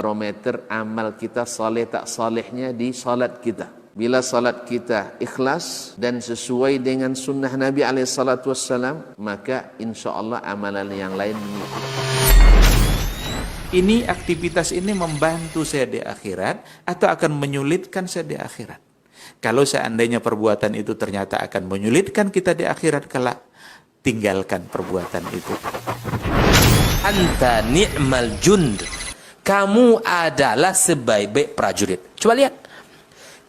barometer amal kita saleh tak salehnya di salat kita. Bila salat kita ikhlas dan sesuai dengan sunnah Nabi SAW, maka insya Allah amalan yang lain mengikuti. Ini aktivitas ini membantu saya di akhirat atau akan menyulitkan saya di akhirat? Kalau seandainya perbuatan itu ternyata akan menyulitkan kita di akhirat kelak, tinggalkan perbuatan itu. Anta ni'mal jund. Kamu adalah sebaik-baik prajurit. Coba lihat.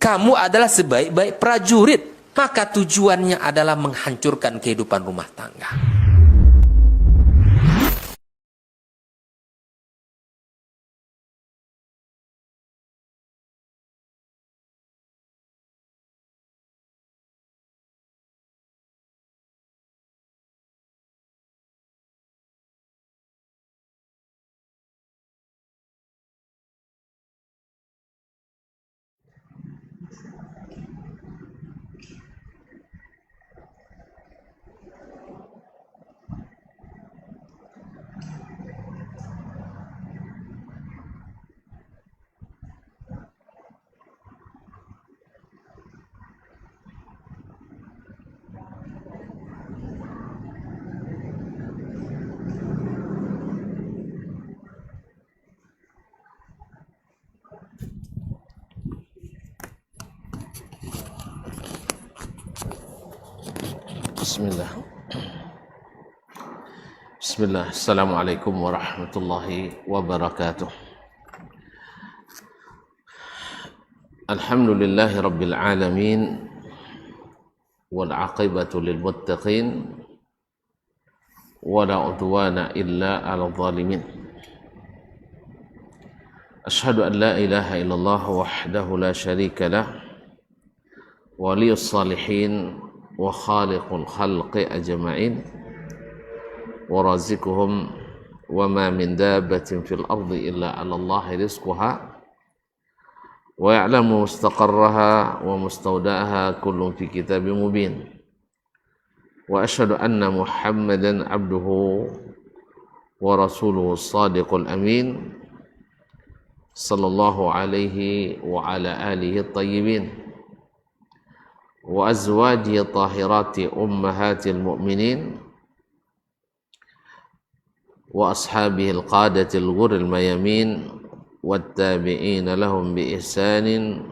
Kamu adalah sebaik-baik prajurit. Maka tujuannya adalah menghancurkan kehidupan rumah tangga. Bismillah. Assalamualaikum warahmatullahi wabarakatuh. Alhamdulillahi rabbil alamin, wal aqibatu lil muttaqin, wala udwana illa 'alal zalimin. Asyhadu an la ilaha illallah wahdahu la syarika lah, waliyus salihin wa khaliqul khalqi ajma'in, wa razikuhum wa ma min dabbatin fil ardi illa 'ala Allahi rizquha wa ya'lamu mustaqarraha wa mustawda'aha kullun fi kitabim mubin. Wa asyhadu anna Muhammadan 'abduhu wa rasuluhu shadiqul amin, sallallahu alaihi wa ala alihi at-tayyibin wa azwajihi tahirati ummahatil mu'minin wa ashabihi al-qadatil ghurril mayamin wattabi'ina lahum bi ihsanin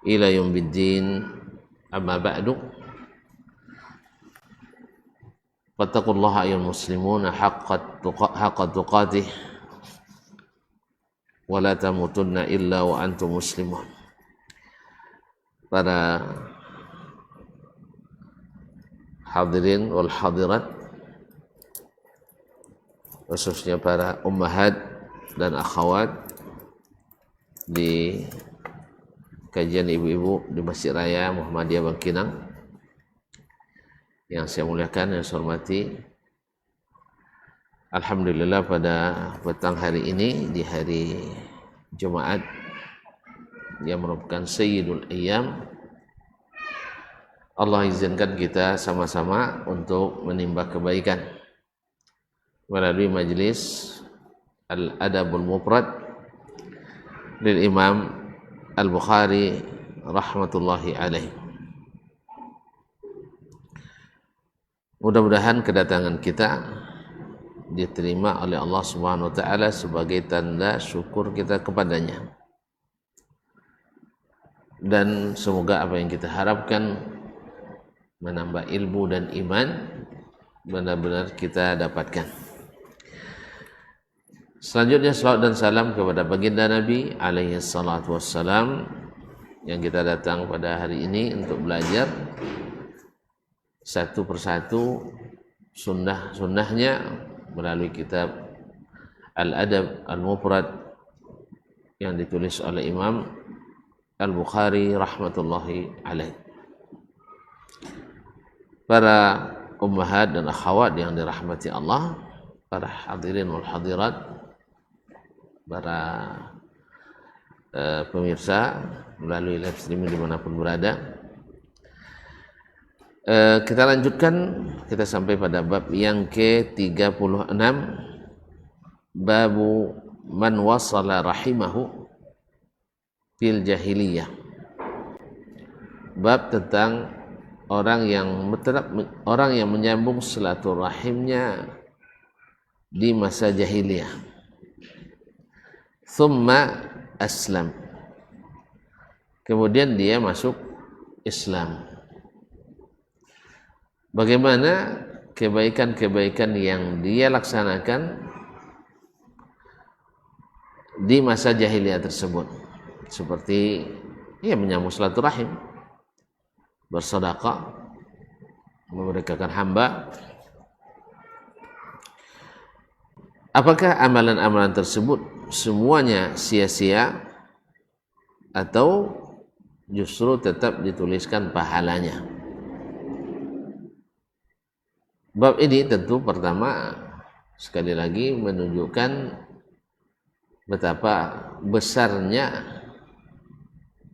ila yaumiddin. Amma ba'du, fattaqullaha ayyuhal muslimuna haqqa tuqatih wa la tamutunna illa wa antum muslimun. Para hadirin wal hadirat, khususnya para ummahat dan akhwat di kajian ibu-ibu di Masjid Raya Muhammadiyah Bangkinang yang saya muliakan, yang saya hormati. Alhamdulillah, pada petang hari ini, di hari Jumat yang merupakan Sayyidul Ayyam, Allah izinkan kita sama-sama untuk menimba kebaikan melalui majlis Al-Adabul Mufrad lil Imam Al-Bukhari rahmatullahi alaih. Mudah-mudahan kedatangan kita diterima oleh Allah Subhanahu wa taala sebagai tanda syukur kita kepadanya, dan semoga apa yang kita harapkan menambah ilmu dan iman benar-benar kita dapatkan. Selanjutnya salawat dan salam kepada baginda Nabi alaihi salatu wassalam, yang kita datang pada hari ini untuk belajar satu persatu sunnah-sunnahnya melalui kitab Al-Adab Al-Mufrad yang ditulis oleh Imam Al-Bukhari rahmatullahi alaih. Para ummahat dan akhwat yang dirahmati Allah, para hadirin wal hadirat, para pemirsa melalui live streaming dimanapun berada, kita lanjutkan. Kita sampai pada bab yang ke-36, babu man wasala rahimahu fil jahiliyah. Bab tentang orang yang menyambung silaturahimnya di masa jahiliyah. Thumma aslam. Kemudian dia masuk Islam. Bagaimana kebaikan-kebaikan yang dia laksanakan di masa jahiliyah tersebut, seperti menyambung silaturahim, bersedekah, memerdekakan hamba. Apakah amalan-amalan tersebut semuanya sia-sia atau justru tetap dituliskan pahalanya? Bab ini tentu pertama sekali lagi menunjukkan betapa besarnya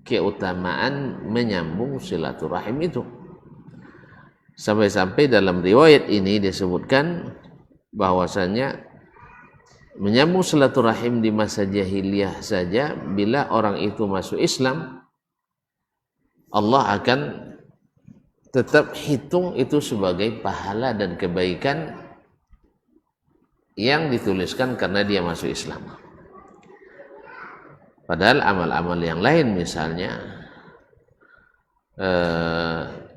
keutamaan menyambung silaturahim itu. Sampai-sampai dalam riwayat ini disebutkan bahwasanya menyambung silaturahim di masa jahiliyah saja, bila orang itu masuk Islam, Allah akan tetap hitung itu sebagai pahala dan kebaikan yang dituliskan karena dia masuk Islam. Padahal amal-amal yang lain misalnya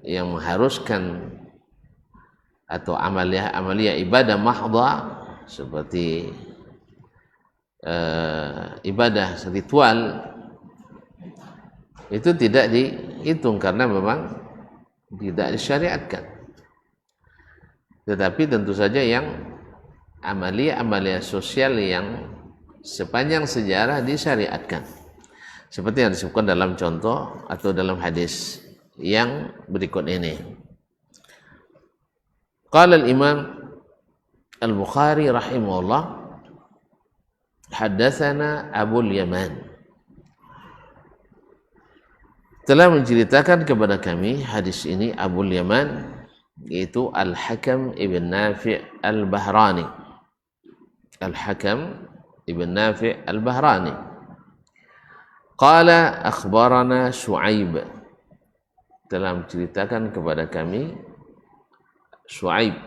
yang mengharuskan atau amalia ibadah mahdha seperti ibadah ritual itu tidak dihitung karena memang tidak disyariatkan. Tetapi tentu saja yang amalia sosial yang sepanjang sejarah disyariatkan, seperti yang disebutkan dalam contoh atau dalam hadis yang berikut ini. Qala al-Imam Al-Bukhari rahimahullah, haddatsana Abul Yaman, telah menceritakan kepada kami hadis ini Abul Yaman, yaitu Al-Hakam ibn Nafi' Al-Bahrani. Al-Hakam ibn Nafi' Al-Bahrani qala akhbarana Shu'aib, telah menceritakan kepada kami Shu'aib,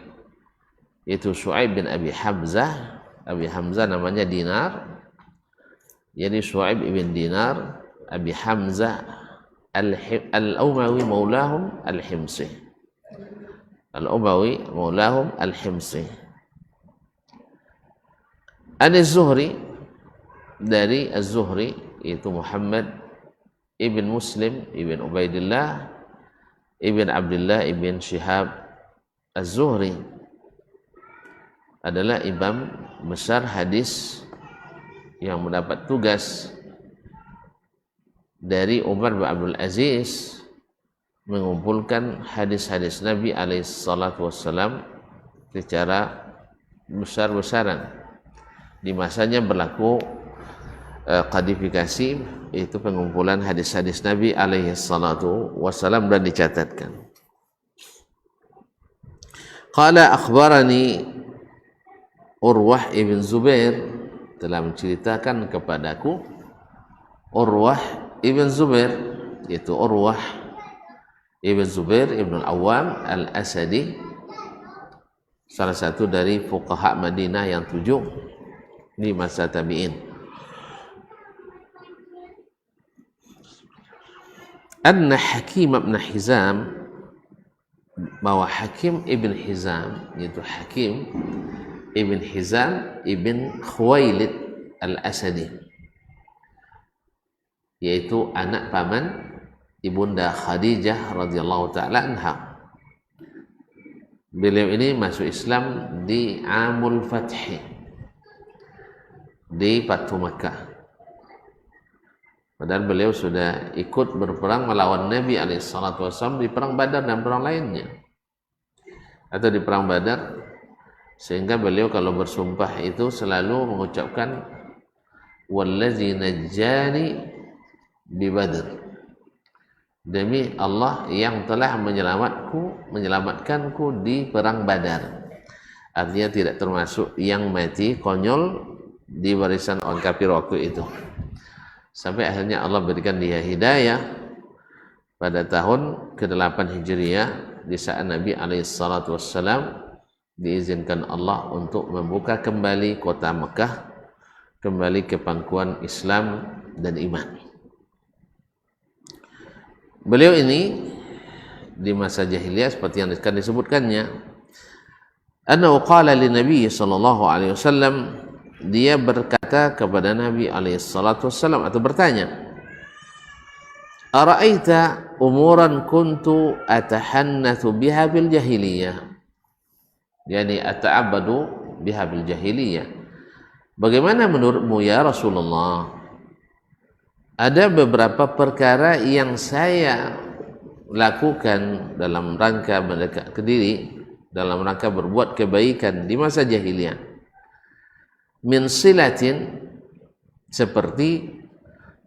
yaitu Shu'aib bin Abi Hamzah. Abi Hamzah namanya Dinar, jadi Shu'aib ibn Dinar Abi Hamzah Al-Umawi maulahum Al-Himsi. Al-Umawi maulahum Al-Himsi. Az-Zuhri, dari Az-Zuhri yaitu Muhammad ibn Muslim ibn Ubaidillah ibn Abdullah ibn Shihab. Az-Zuhri adalah imam besar hadis yang mendapat tugas dari Umar bin Abdul Aziz mengumpulkan hadis-hadis Nabi alaihissalatu wassalam secara besar-besaran. Di masanya berlaku kodifikasi, yaitu pengumpulan hadis-hadis Nabi alaihissalatu wassalam, dan dicatatkan. Qala akhbarani Urwah ibn Zubair, telah menceritakan kepadaku Urwah ibn Zubair, yaitu Urwah ibn Zubair ibn al-Awwam al-Asadi, salah satu dari fuqaha Madinah yang 7 di masa tabi'in. Anna Hakim ibn Hizam, bahwa Hakim ibn Hizam, yaitu Hakim ibn Hizam ibn Khuwailid al-Asadi, yaitu anak paman ibunda Khadijah radhiyallahu ta'ala anha. Beliau ini masuk Islam di Amul Fathi, di Fathu Makkah. Padahal beliau sudah ikut berperang melawan Nabi alaihissalatu wassalam di perang Badar dan perang lainnya, atau di perang Badar, sehingga beliau kalau bersumpah itu selalu mengucapkan wallazi najjani bi Badr, demi Allah yang telah menyelamatkanku di perang Badar. Artinya tidak termasuk yang mati konyol di barisan orang kafir waktu itu. Sampai akhirnya Allah berikan dia hidayah pada tahun ke-8 Hijriah, di saat Nabi alaihissalatu wassalam diizinkan Allah untuk membuka kembali kota Mekah, kembali ke pangkuan Islam dan iman. Beliau ini di masa jahiliyah seperti yang akan disebutkannya, annahu qala li Nabi sallallahu alaihi wasallam, dia berkata kepada Nabi alaihi salatu wassalam, atau bertanya, ara'aita umuran kuntu atahannathu biha bil jahiliyah, yani ata'abbadu biha bil jahiliyah, bagaimana menurutmu ya Rasulullah, ada beberapa perkara yang saya lakukan dalam rangka mendekatkan diri, dalam rangka berbuat kebaikan di masa jahiliyah, min silatin, seperti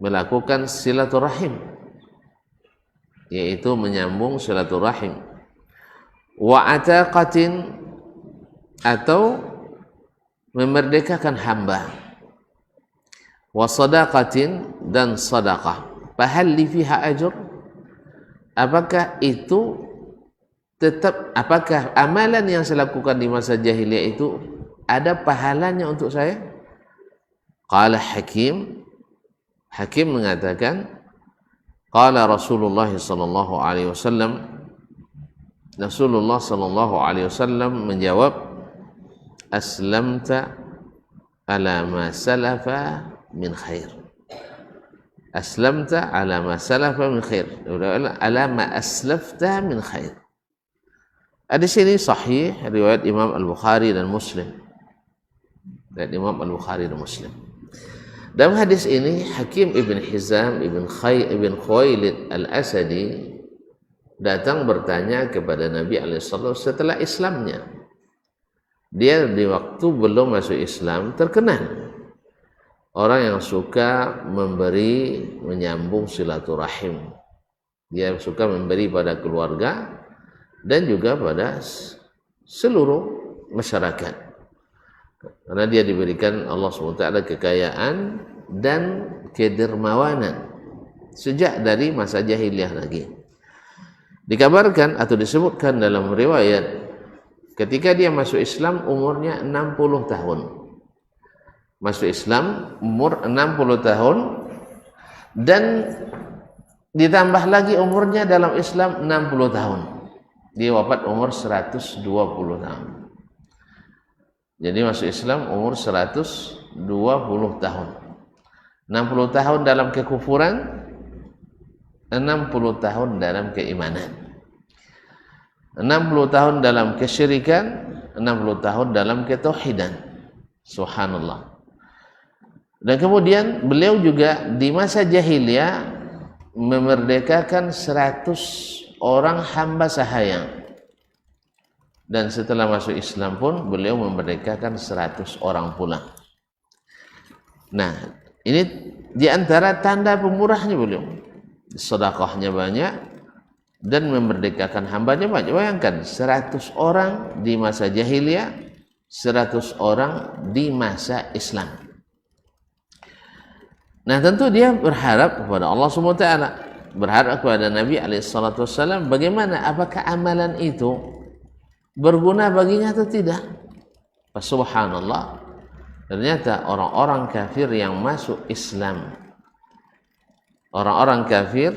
melakukan silaturahim, yaitu menyambung silaturahim, wa ataqatin, atau memerdekakan hamba, wa sadaqatin, dan sadaqah, fahal li fiha ajr, apakah itu tetap, apakah amalan yang saya lakukan di masa jahiliyah itu ada pahalanya untuk saya? Qala Hakim, Hakim mengatakan, qala Rasulullah sallallahu alaihi wasallam, Rasulullah sallallahu alaihi wasallam menjawab, aslamta ala ma salafa min khair. Aslamta ala ma salafa min khair, ala ma aslafta min khair. Hadis ini sahih, riwayat Imam Al-Bukhari dan Muslim. Dan Imam Al-Bukhari dan Muslim. Dalam hadis ini Hakim ibn Hizam ibn Khuwailid Al-Asadi datang bertanya kepada Nabi SAW setelah Islamnya. Dia di waktu belum masuk Islam terkenal orang yang suka memberi, menyambung silaturahim. Dia suka memberi pada keluarga dan juga pada seluruh masyarakat. Karena dia diberikan Allah SWT kekayaan dan kedermawanan sejak dari masa jahiliyah lagi. Dikabarkan atau disebutkan dalam riwayat, ketika dia masuk Islam umurnya 60 tahun. Masuk Islam umur 60 tahun dan ditambah lagi umurnya dalam Islam 60 tahun. Dia wafat umur 120 tahun. Jadi masuk Islam umur 120 tahun. 60 tahun dalam kekufuran, 60 tahun dalam keimanan. 60 tahun dalam kesyirikan, 60 tahun dalam ketauhidan. Subhanallah. Dan kemudian beliau juga di masa jahiliyah memerdekakan 100 orang hamba sahaya. Dan setelah masuk Islam pun beliau memerdekakan 100 orang pula. Nah, ini diantara tanda pemurahnya beliau. Sedekahnya banyak dan memerdekakan hambanya banyak. Bayangkan 100 orang di masa jahiliyah, 100 orang di masa Islam. Nah, tentu dia berharap kepada Allah SWT, berharap kepada Nabi SAW, bagaimana, apakah amalan itu berguna baginya atau tidak. Subhanallah, ternyata orang-orang kafir yang masuk Islam, orang-orang kafir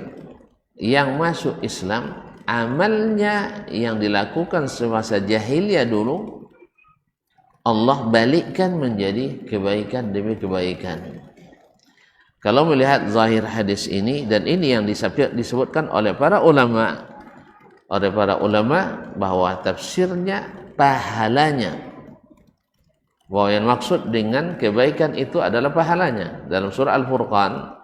yang masuk Islam, amalnya yang dilakukan semasa jahiliyah dulu, Allah balikkan menjadi kebaikan demi kebaikan. Kalau melihat zahir hadis ini, dan ini yang disebutkan oleh para ulama, bahwa tafsirnya pahalanya, bahwa yang maksud dengan kebaikan itu adalah pahalanya. Dalam surah Al-Furqan,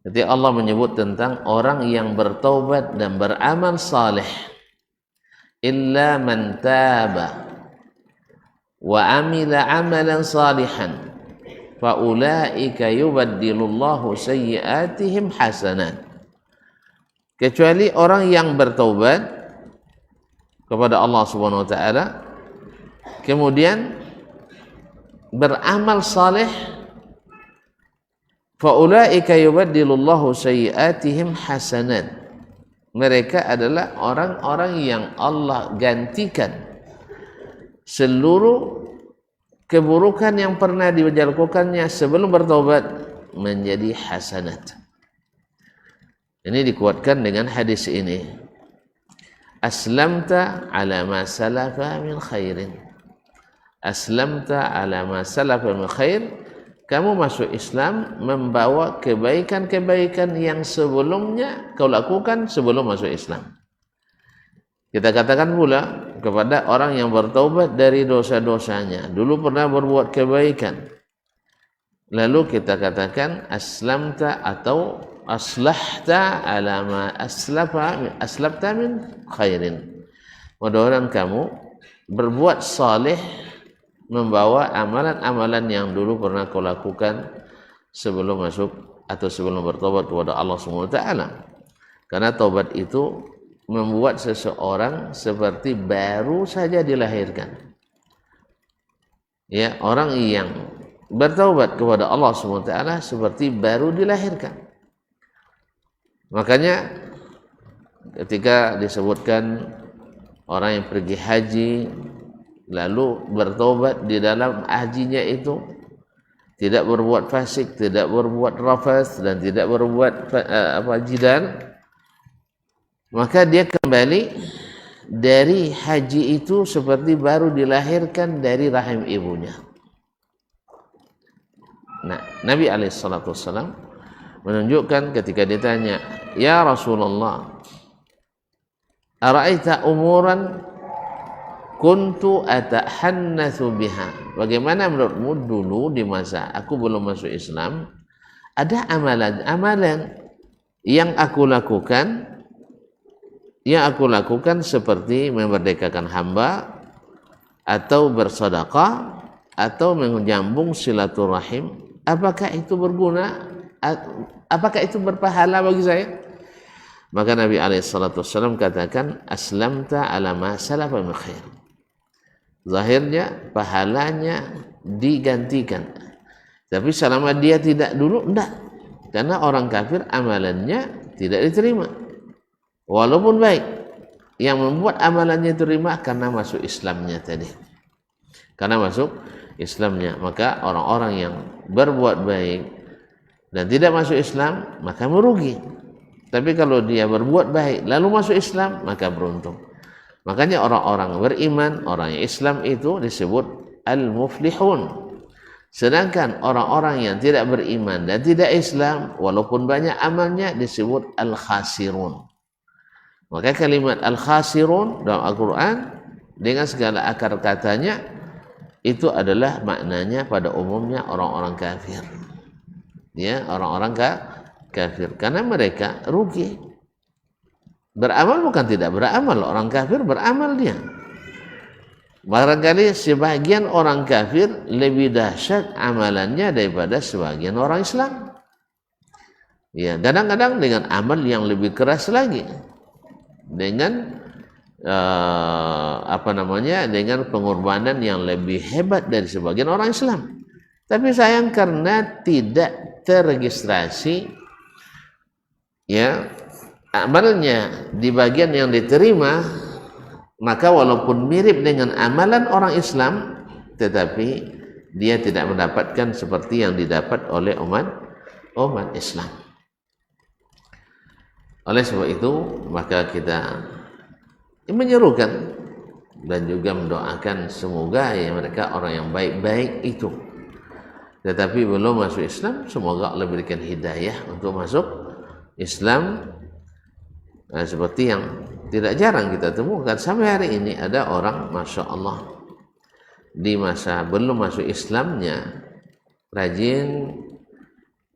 ketika Allah menyebut tentang orang yang bertaubat dan beramal saleh, illa man taba wa amila amalan salihan fa ulaika yubaddilullahu sayyi'atihim hasanat. Kecuali orang yang bertaubat kepada Allah Subhanahu wa taala, kemudian beramal saleh, faulaika yubaddilullahu sayyi'atihim hasanat. Mereka adalah orang-orang yang Allah gantikan seluruh keburukan yang pernah dilakukannya sebelum bertobat menjadi hasanat. Ini dikuatkan dengan hadis ini. Aslamta ala ma salafa min khairin. Aslamta ala ma salafa min khair. Kamu masuk Islam membawa kebaikan-kebaikan yang sebelumnya kau lakukan sebelum masuk Islam. Kita katakan pula kepada orang yang bertaubat dari dosa-dosanya, dulu pernah berbuat kebaikan, lalu kita katakan aslamta atau aslahta ala ma aslafta min khairin. Mudah-mudahan kamu berbuat saleh, membawa amalan-amalan yang dulu pernah kau lakukan sebelum masuk atau sebelum bertobat kepada Allah SWT. Karena taubat itu membuat seseorang seperti baru saja dilahirkan. Ya, orang yang bertaubat kepada Allah SWT seperti baru dilahirkan. Makanya ketika disebutkan orang yang pergi haji lalu bertobat di dalam hajinya itu tidak berbuat fasik, tidak berbuat rafas dan tidak berbuat jidal, maka dia kembali dari haji itu seperti baru dilahirkan dari rahim ibunya. Nah, Nabi SAW menunjukkan ketika ditanya, ya Rasulullah, ara'aita umuran kuntu atahannatsu biha. Bagaimana menurutmu dulu di masa aku belum masuk Islam, ada amalan-amalan yang aku lakukan seperti memerdekakan hamba atau bersedekah atau menyambung silaturahim. Apakah itu berguna? Apakah itu berpahala bagi saya? Maka Nabi SAW katakan, aslamta ala ma salafa min khair. Zahirnya pahalanya digantikan, tapi selama dia tidak dulu, enggak. Karena orang kafir amalannya tidak diterima walaupun baik. Yang membuat amalannya diterima karena masuk Islamnya tadi, karena masuk Islamnya. Maka orang-orang yang berbuat baik dan tidak masuk Islam maka merugi. Tapi kalau dia berbuat baik lalu masuk Islam maka beruntung. Makanya orang-orang beriman, orang yang Islam itu disebut al-muflihun. Sedangkan orang-orang yang tidak beriman dan tidak Islam, walaupun banyak amalnya, disebut al-khasirun. Maka kalimat al-khasirun dalam Al-Quran dengan segala akar katanya itu adalah maknanya pada umumnya orang-orang kafir. Ya, orang-orang kafir. Karena mereka rugi. Beramal bukan tidak beramal, orang kafir beramal dia. Barangkali sebagian orang kafir lebih dahsyat amalannya daripada sebagian orang Islam. Ya, kadang-kadang dengan amal yang lebih keras lagi, dengan dengan pengorbanan yang lebih hebat dari sebagian orang Islam. Tapi sayang karena tidak terregistrasi, ya, amalnya di bagian yang diterima, maka walaupun mirip dengan amalan orang Islam, tetapi dia tidak mendapatkan seperti yang didapat oleh umat Islam. Oleh sebab itu, maka kita menyerukan dan juga mendoakan semoga ya mereka orang yang baik-baik itu, tetapi belum masuk Islam, semoga Allah berikan hidayah untuk masuk Islam. Nah, seperti yang tidak jarang kita temukan sampai hari ini, ada orang Masya Allah di masa belum masuk Islamnya rajin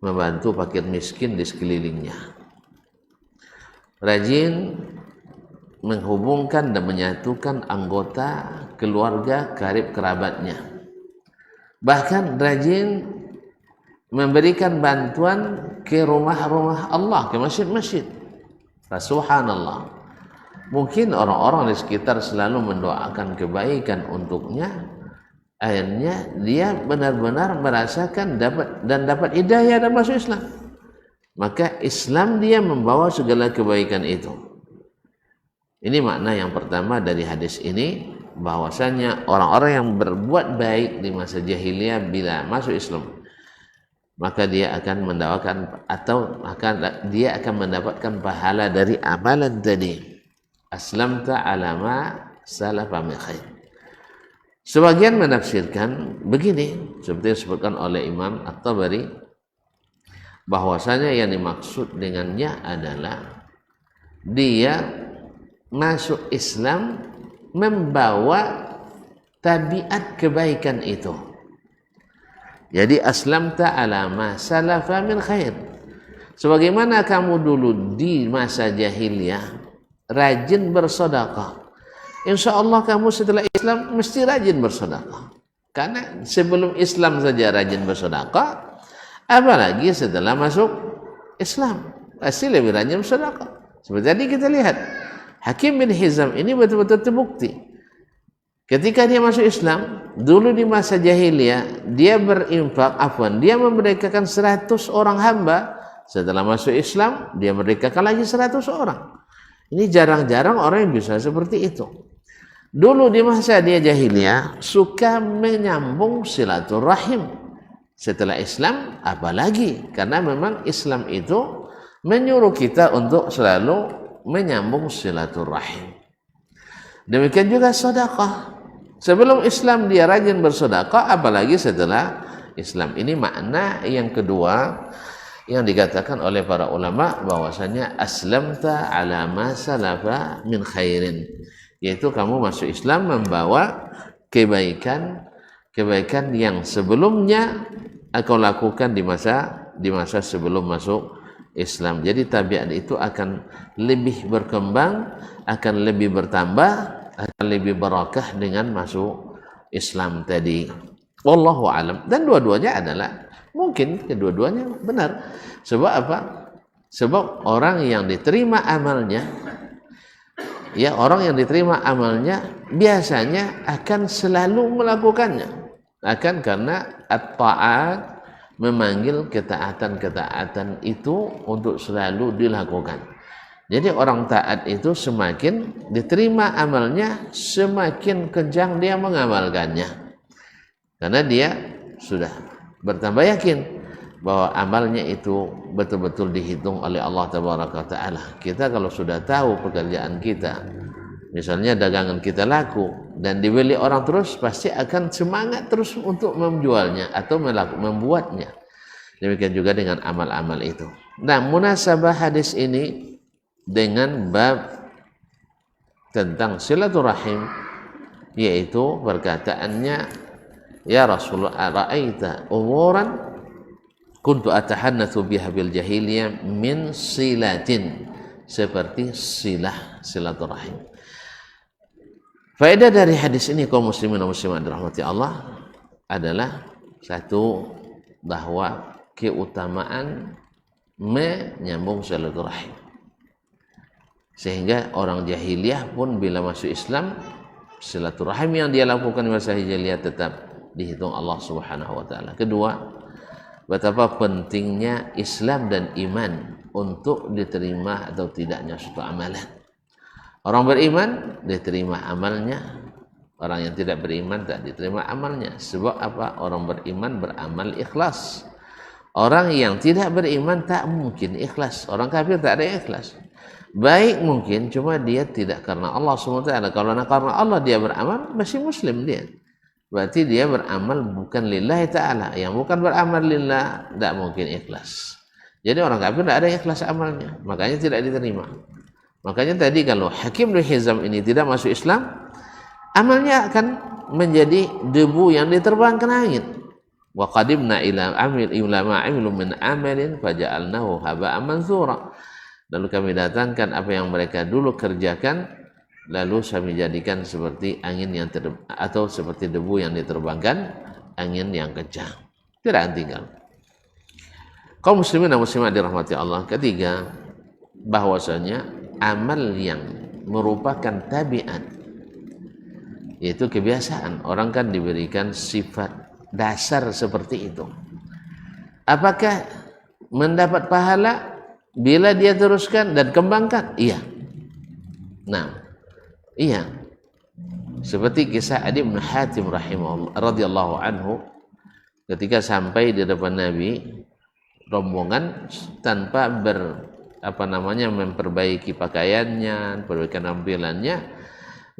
membantu fakir miskin di sekelilingnya, rajin menghubungkan dan menyatukan anggota keluarga karib kerabatnya, bahkan rajin memberikan bantuan ke rumah-rumah Allah, ke masjid-masjid. Subhanallah, mungkin orang-orang di sekitar selalu mendoakan kebaikan untuknya, akhirnya dia benar-benar merasakan dapat hidayah dan masuk Islam. Maka Islam dia membawa segala kebaikan itu. Ini makna yang pertama dari hadis ini, bahwasanya orang-orang yang berbuat baik di masa jahiliyah bila masuk Islam, maka dia akan mendapatkan pahala dari amalan tadi. Aslamta ala ma salafa min khair. Sebagian menafsirkan begini, seperti disebutkan oleh Imam At-Tabari, bahwasanya yang dimaksud dengannya adalah dia masuk Islam membawa tabiat kebaikan itu. Jadi aslamta ala ma salafa min khair. Sebagaimana kamu dulu di masa jahiliyah rajin bersedekah, insya Allah kamu setelah Islam mesti rajin bersedekah. Karena sebelum Islam saja rajin bersedekah, apalagi setelah masuk Islam pasti lebih rajin bersedekah. Seperti tadi kita lihat, Hakim bin Hizam ini betul-betul terbukti. Ketika dia masuk Islam, dulu di masa jahiliyah dia berinfak, dia memerdekakan 100 orang hamba. Setelah masuk Islam, dia merdekakan lagi 100 orang. Ini jarang-jarang orang yang bisa seperti itu. Dulu di masa dia jahiliyah suka menyambung silaturahim. Setelah Islam apalagi, karena memang Islam itu menyuruh kita untuk selalu menyambung silaturahim. Demikian juga sedekah. Sebelum Islam dia rajin bersedekah, apalagi setelah Islam. Ini makna yang kedua yang dikatakan oleh para ulama, bahwasanya aslamta ala ma salafa min khairin, yaitu kamu masuk Islam membawa kebaikan yang sebelumnya kau lakukan di masa sebelum masuk Islam. Jadi tabiat itu akan lebih berkembang, akan lebih bertambah, akan lebih barakah dengan masuk Islam tadi. Wallahu alam. Dan dua-duanya adalah mungkin, kedua-duanya benar. Sebab apa? Sebab orang yang diterima amalnya, orang yang diterima amalnya biasanya akan selalu melakukannya. Akan karena at-ta'at memanggil ketaatan-ketaatan itu untuk selalu dilakukan. Jadi orang taat itu semakin diterima amalnya, semakin kencang dia mengamalkannya. Karena dia sudah bertambah yakin bahwa amalnya itu betul-betul dihitung oleh Allah Taala. Kita kalau sudah tahu pekerjaan kita, misalnya dagangan kita laku dan dibeli orang terus, pasti akan semangat terus untuk menjualnya atau membuatnya. Demikian juga dengan amal-amal itu. Nah, munasabah hadis ini dengan bab tentang silaturahim, yaitu perkataannya, ya Rasulullah, ra'aita umuran kuntu atahannatsu biha bil jahiliyah min silatin, seperti silaturahim. Faedah dari hadis ini kaum muslimin dan muslimat dirahmati Allah adalah satu, bahwa keutamaan menyambung silaturahim. Sehingga orang jahiliyah pun bila masuk Islam, silaturahim yang dia lakukan di masa jahiliyah tetap dihitung Allah Subhanahu wa taala. Kedua, betapa pentingnya Islam dan iman untuk diterima atau tidaknya suatu amalan. Orang beriman diterima amalnya, orang yang tidak beriman tak diterima amalnya. Sebab apa? Orang beriman beramal ikhlas. Orang yang tidak beriman tak mungkin ikhlas. Orang kafir tak ada ikhlas. Baik mungkin, cuma dia tidak karena Allah SWT. Kalau karena Allah dia beramal, masih muslim dia. Berarti dia beramal bukan lillahi ta'ala. Yang bukan beramal lillah, tidak mungkin ikhlas. Jadi orang kafir tidak ada ikhlas amalnya, makanya tidak diterima. Makanya tadi kalau Hakim bin Hizam ini tidak masuk Islam, amalnya akan menjadi debu yang diterbangkan angin. Wa qadimna ila ma amilu min amalin faja'alnahu haba'an mansura. Lalu kami datangkan apa yang mereka dulu kerjakan, lalu kami jadikan seperti angin yang atau seperti debu yang diterbangkan angin yang kencang, tidak tinggal. Kaum muslimin dan muslimat dirahmati Allah. Ketiga, bahwasanya amal yang merupakan tabiat Yaitu kebiasaan. Orang kan diberikan sifat dasar seperti itu. Apakah mendapat pahala bila dia teruskan dan kembangkan? Iya. Nah, iya. Seperti kisah Adi bin Hatim rahimahullah radhiyallahu anhu ketika sampai di depan Nabi, rombongan tanpa memperbaiki pakaiannya, memperbaiki tampilannya,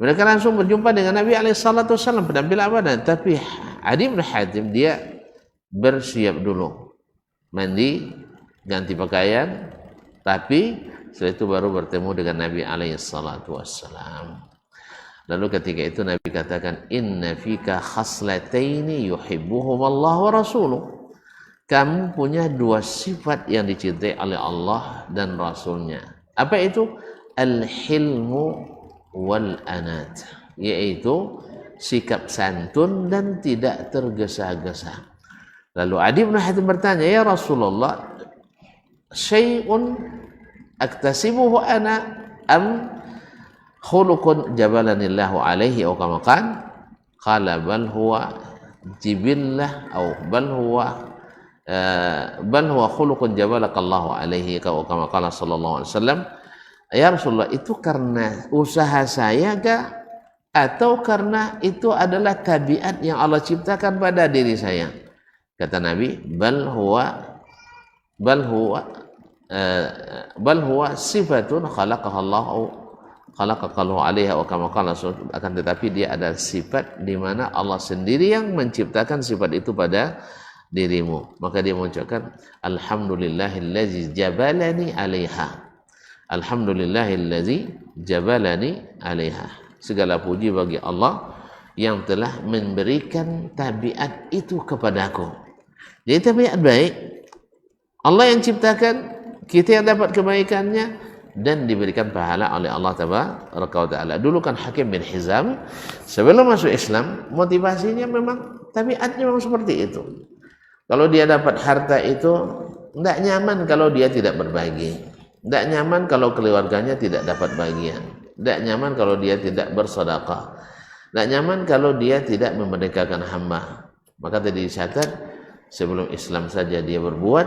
mereka langsung berjumpa dengan Nabi alaihissalam penampilan badan. Tapi Adi bin Hatim dia bersiap dulu, mandi, ganti pakaian, tapi setelah itu baru bertemu dengan Nabi alaihissalam. Lalu ketika itu Nabi katakan, inna fika khaslataini yuhibbuhum Allah wa rasuluh. Kamu punya dua sifat yang dicintai oleh Allah dan Rasulnya. Apa itu? Al-hilmu wal-anat. Yaitu sikap santun dan tidak tergesa-gesa. Lalu Adi bin Hatim bertanya, ya Rasulullah, syai'un aktasibuhu ana am khuluqun jabalanillahu alaihi aw kama qala bal huwa jibillah aw bal huwa khuluqun jabalakallahu alaihi aw kama qala sallallahu alaihi wasallam. Ya Rasulullah, itu karena usaha saya kah atau karena itu adalah tabiat yang Allah ciptakan pada diri saya? Kata Nabi, bal huwa sifatun khalaqakallahu alaiha wa kama qala, akan tetapi dia ada sifat di mana Allah sendiri yang menciptakan sifat itu pada dirimu. Maka dia mengucapkan alhamdulillahillazi jabalani alaiha. Alhamdulillahillazi jabalani alaiha. Segala puji bagi Allah yang telah memberikan tabiat itu kepadaku. Jadi tabiat baik, Allah yang ciptakan, kita yang dapat kebaikannya dan diberikan pahala oleh Allah Tabaraka wa Ta'ala. Dulu kan Hakim bin Hizam sebelum masuk Islam, motivasinya memang tabiatnya memang seperti itu. Kalau dia dapat harta itu tidak nyaman kalau dia tidak berbagi, tidak nyaman kalau keluarganya tidak dapat bagian, tidak nyaman kalau dia tidak bersedekah, tidak nyaman kalau dia tidak memerdekakan hamba. Maka tadi dicatat, sebelum Islam saja dia berbuat,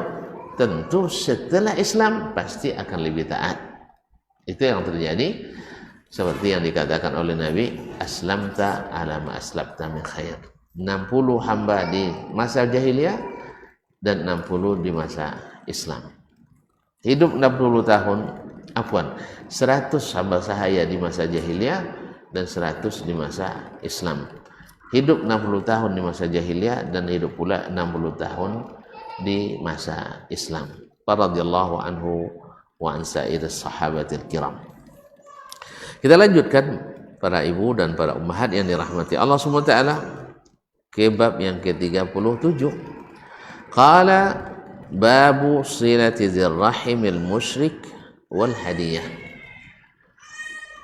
tentu setelah Islam pasti akan lebih taat. Itu yang terjadi seperti yang dikatakan oleh Nabi, aslamta ala ma aslabta min khair. 60 hamba di masa jahiliyah dan 60 di masa Islam. Hidup 60 tahun, 100 hamba sahaya di masa jahiliyah dan 100 di masa Islam. Hidup 60 tahun di masa jahiliyah dan hidup pula 60 tahun di masa Islam. Radhiyallahu anhu wa an sa'iris sahabatil kiram. Kita lanjutkan para ibu dan para ummahat yang dirahmati Allah SWT ke bab yang ke-37. Qala babu silati dzirrahimil musyrik wal hadiyah.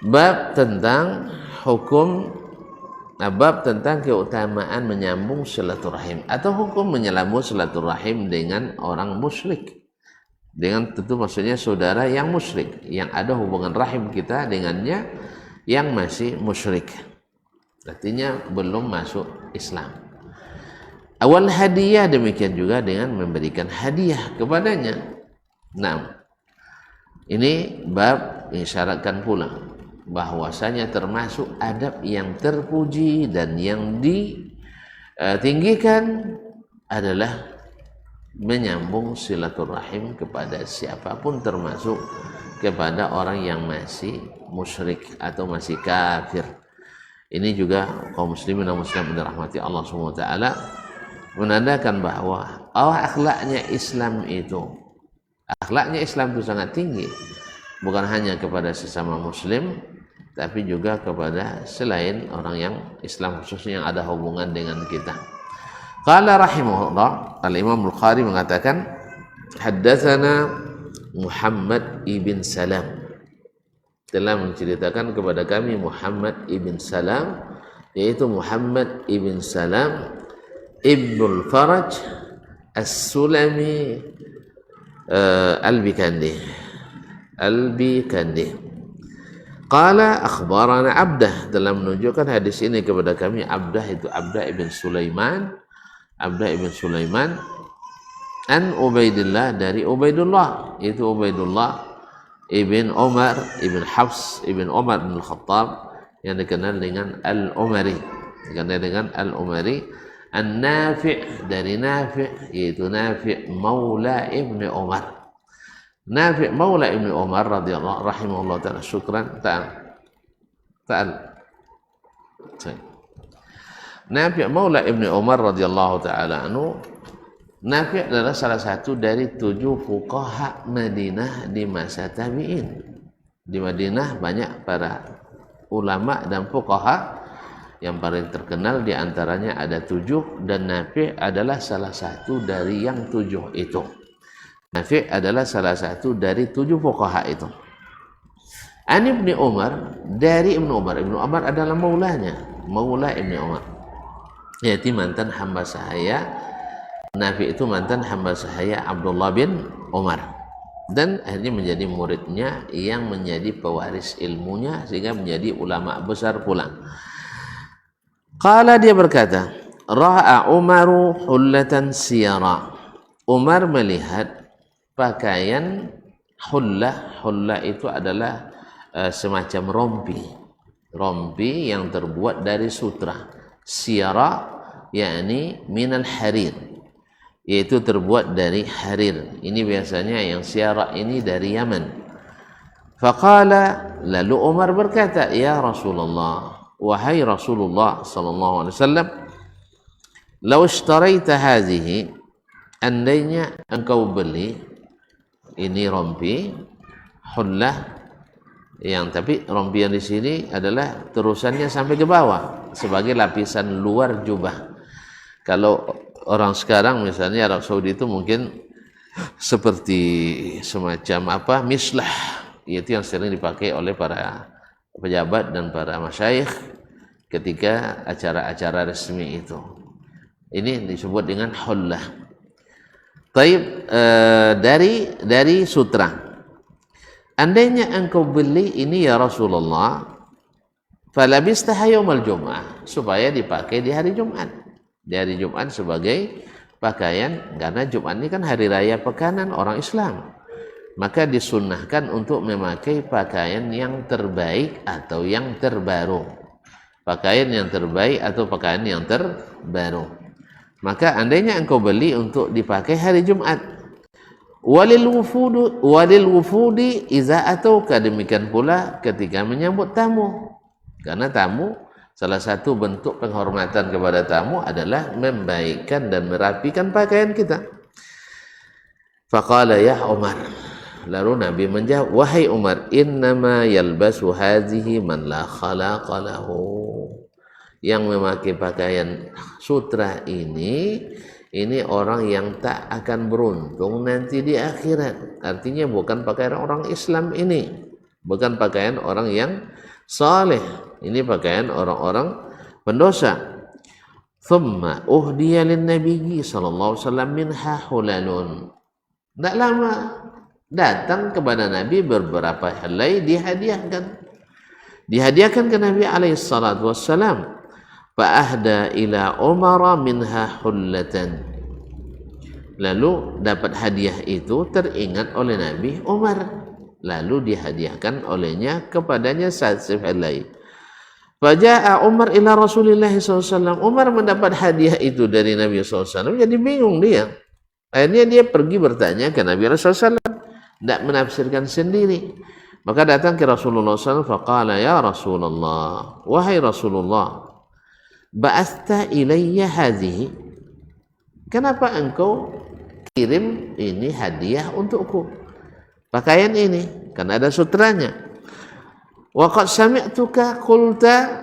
Bab tentang bab tentang keutamaan menyambung silaturahim atau hukum menyambung silaturahim dengan orang musyrik. Dengan tentu maksudnya saudara yang musyrik, yang ada hubungan rahim kita dengannya yang masih musyrik, artinya belum masuk Islam. Awal hadiah, demikian juga dengan memberikan hadiah kepadanya. Nah, ini bab mengisyaratkan pula bahwasanya termasuk adab yang terpuji dan yang ditinggikan adalah menyambung silaturahim kepada siapapun, termasuk kepada orang yang masih musyrik atau masih kafir. Ini juga kaum muslimin dan muslimat dirahmati Allah SWT menandakan bahwa akhlaknya Islam itu sangat tinggi, bukan hanya kepada sesama muslim tapi juga kepada selain orang yang Islam, khususnya yang ada hubungan dengan kita. Qala rahimahullah, Al-Imam Bukhari mengatakan, haddatsana Muhammad ibn Salam, telah menceritakan kepada kami Muhammad ibn Salam, yaitu Muhammad ibn Salam ibnul Faraj As-Sulami Al-Bikandi. Qala akhbarana Abdah, dalam menunjukkan hadis ini kepada kami Abdah itu Abdah ibn Sulaiman, Abdah ibn Sulaiman an Ubaidillah, dari Ubaidullah, itu Ubaidullah ibn Umar ibn Hafs ibn Umar bin Al-Khattab, yang dikenal dengan Al-Umari, dikenal dengan Al-Umari. An-Nafi', dari Nafi', yaitu Nafi' Maula ibn Umar. Nafi' Maula ibn Umar radhiyallahu rahimahullah ta'ala. Syukran. Ta'al. Nafi' Maula ibn Umar radhiyallahu ta'ala anhu. Nafi' adalah salah satu dari 7 fuqaha Madinah di masa tabi'in. Di Madinah banyak para ulama dan fuqaha, yang paling terkenal di antaranya ada 7, dan Nafi' adalah salah satu dari yang 7 itu. Nafi' adalah salah satu dari 7 fuqaha itu. An Ibni Umar, dari Ibnu Umar. Ibnu Umar adalah maulanya, maula Ibni Umar, yaitu mantan hamba sahaya. Nafi' itu mantan hamba sahaya Abdullah bin Umar, dan akhirnya menjadi muridnya yang menjadi pewaris ilmunya, sehingga menjadi ulama besar pula. Qala, dia berkata, ra'a Umaru hullatan siyara. Umar melihat pakaian hullah. Hullah itu adalah semacam rompi yang terbuat dari sutra. Siyara yakni minal harir, yaitu terbuat dari harir. Ini biasanya yang siyara ini dari Yaman. Faqala, lalu Umar berkata, ya Rasulullah, wahai Rasulullah sallallahu alaihi wasallam, law ishtaraita hadhihi, andainya engkau beli ini rompi hullah, yang tapi rompi yang di sini adalah terusannya sampai ke bawah sebagai lapisan luar jubah. Kalau orang sekarang misalnya Arab Saudi itu mungkin seperti semacam mislah, yaitu yang sering dipakai oleh para pejabat dan para masyayikh ketika acara-acara resmi itu. Ini disebut dengan hullah. Taib, dari sutra. Andainya engkau beli ini ya Rasulullah, falabistaha yaumal jum'ah, supaya dipakai di hari Jumat. Di hari Jumat sebagai pakaian, karena Jumat ini kan hari raya pekanan orang Islam. Maka disunnahkan untuk memakai pakaian yang terbaik atau yang terbaru. Pakaian yang terbaik atau pakaian yang terbaru. Maka andainya engkau beli untuk dipakai hari Jumat. Walil wufudi iza atauka, demikian pula ketika menyambut tamu. Karena tamu, salah satu bentuk penghormatan kepada tamu adalah membaikkan dan merapikan pakaian kita. Faqala ya Umar, lalu Nabi menjawab, wahai Umar, innama yalbasu hadhihi man la khalaqa lahu. Yang memakai pakaian sutra ini orang yang tak akan beruntung nanti di akhirat. Artinya bukan pakaian orang Islam ini, bukan pakaian orang yang saleh. Ini pakaian orang-orang pendosa. Thumma uhdiya lin nabiyyi sallallahu alaihi wasallam minha hulalun. Tak lama datang kepada Nabi beberapa helai dihadiahkan ke Nabi alaihi salatu wassalam. Fa'ahda ila Umar minha hullatan. Lalu dapat hadiah itu teringat oleh Nabi Umar, lalu dihadiahkan olehnya kepadanya satu helai. Faja'a Umar ila Rasulillah SAW. Umar mendapat hadiah itu dari Nabi SAW, jadi bingung dia. Akhirnya dia pergi bertanya ke Nabi SAW, tidak menafsirkan sendiri. Maka datang ke Rasulullah SAW, faqala ya Rasulullah, wahai Rasulullah, ba'athta ilayya hadhihi, kenapa engkau kirim ini hadiah untukku, pakaian ini, karena ada sutranya. Wa qad sami'tuka qulta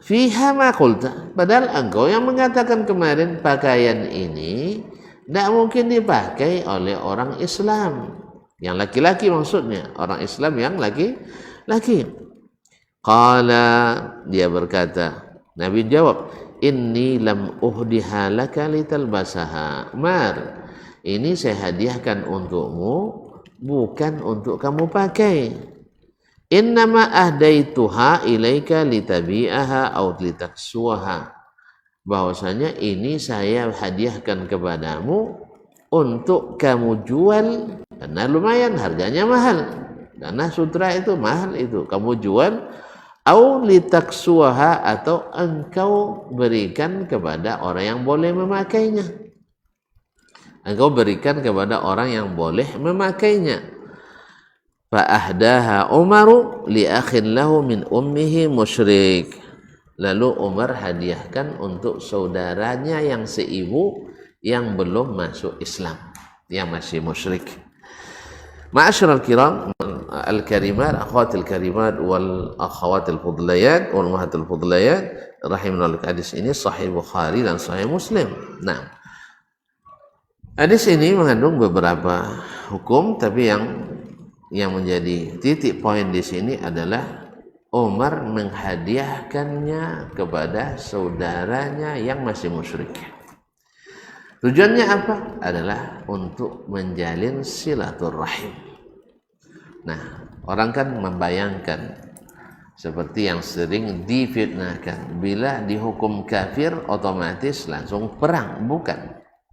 fiha ma qulta, padahal engkau yang mengatakan kemarin pakaian ini tidak mungkin dipakai oleh orang Islam yang laki-laki, maksudnya orang Islam yang laki-laki. Qala, dia berkata, Nabi jawab, inni lam uhdiha laka litalbasaha. Umar, ini saya hadiahkan untukmu, bukan untuk kamu pakai. innama ahdaituha ilaika litabi'aha aw litaksuha, bahwasanya ini saya hadiahkan kepadamu untuk kamu jual, karena lumayan harganya mahal, karena sutra itu mahal, itu kamu jual, au litaksuha, atau engkau berikan kepada orang yang boleh memakainya, engkau berikan kepada orang yang boleh memakainya. Fa ahdaha Umaru li akhin lahu min ummihi musyrik, lalu Umar hadiahkan untuk saudaranya yang seibu yang belum masuk Islam, yang masih musyrik. Ma'asyiral kiram al-karimat, akhwatil karimat wal akhawatil fudlayat wal ummahatil fudlayat, rahimahullah. Hadis ini sahih Bukhari dan sahih Muslim. Nah, hadis ini mengandung beberapa hukum, tapi yang menjadi titik poin di sini adalah Umar menghadiahkannya kepada saudaranya yang masih musyrik. Tujuannya apa? Adalah untuk menjalin silaturahim. Nah, orang kan membayangkan seperti yang sering difitnahkan, bila dihukum kafir otomatis langsung perang. Bukan.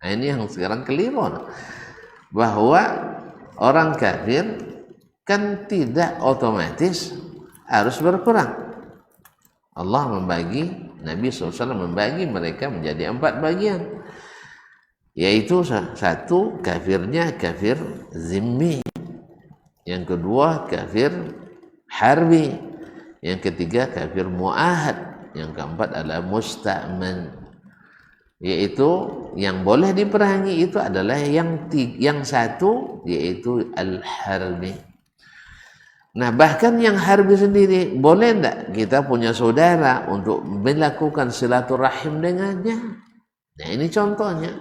Nah, ini yang sekarang keliru, bahwa orang kafir kan tidak otomatis harus berperang. Allah membagi, Nabi SAW membagi mereka menjadi 4 bagian, yaitu satu, kafirnya kafir zimmi, yang kedua kafir harbi, yang ketiga kafir mu'ahad, yang keempat adalah musta'man, yaitu yang boleh diperangi itu adalah yang satu, yaitu al-harbi. Nah, bahkan yang harbi sendiri, boleh enggak kita punya saudara untuk melakukan silaturahim dengannya? Nah, ini contohnya.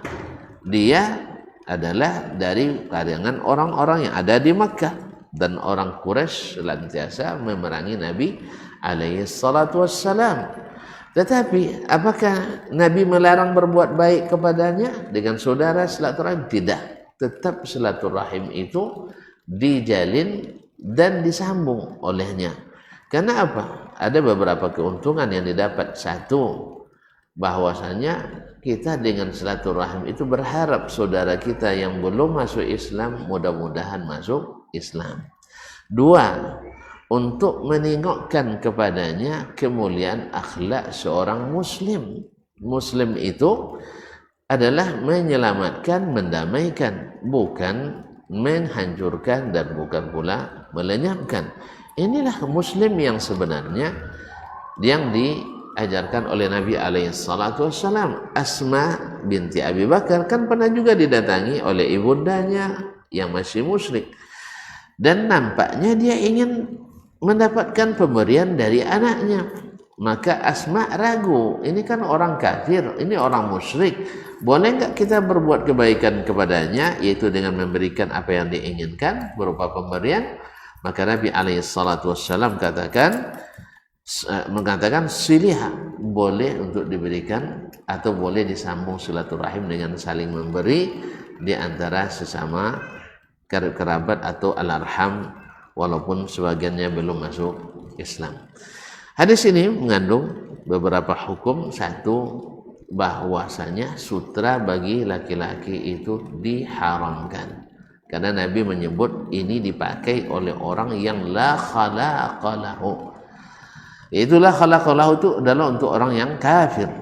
Dia adalah dari kalangan orang-orang yang ada di Makkah, dan orang Quraisy senantiasa memerangi Nabi alaihi salatu wassalam. Tetapi apakah Nabi melarang berbuat baik kepadanya dengan saudara silaturahim? Tidak. Tetap silaturahim itu dijalin dan disambung olehnya. Karena apa? Ada beberapa keuntungan yang didapat. Satu, bahwasanya kita dengan silaturahim itu berharap saudara kita yang belum masuk Islam mudah-mudahan masuk Islam. Dua, untuk menengokkan kepadanya kemuliaan akhlak seorang muslim. Muslim itu adalah menyelamatkan, mendamaikan, bukan menghancurkan dan bukan pula melenyapkan. Inilah muslim yang sebenarnya yang diajarkan oleh Nabi alaihi salatu wassalam. Asma binti Abi Bakar kan pernah juga didatangi oleh ibundanya yang masih musyrik, dan nampaknya dia ingin mendapatkan pemberian dari anaknya. Maka Asma ragu, ini kan orang kafir, ini orang musyrik, boleh enggak kita berbuat kebaikan kepadanya, yaitu dengan memberikan apa yang diinginkan berupa pemberian? Maka Nabi alaihi salatu wassalam mengatakan siliha, boleh untuk diberikan atau boleh disambung silaturahim dengan saling memberi di antara sesama kerabat atau al-arham, walaupun sebagiannya belum masuk Islam. Hadis ini mengandung beberapa hukum. Satu, bahwasanya sutra bagi laki-laki itu diharamkan, karena Nabi menyebut ini dipakai oleh orang yang la khalaqa lahu. Itulah khalaqa lahu itu adalah untuk orang yang kafir,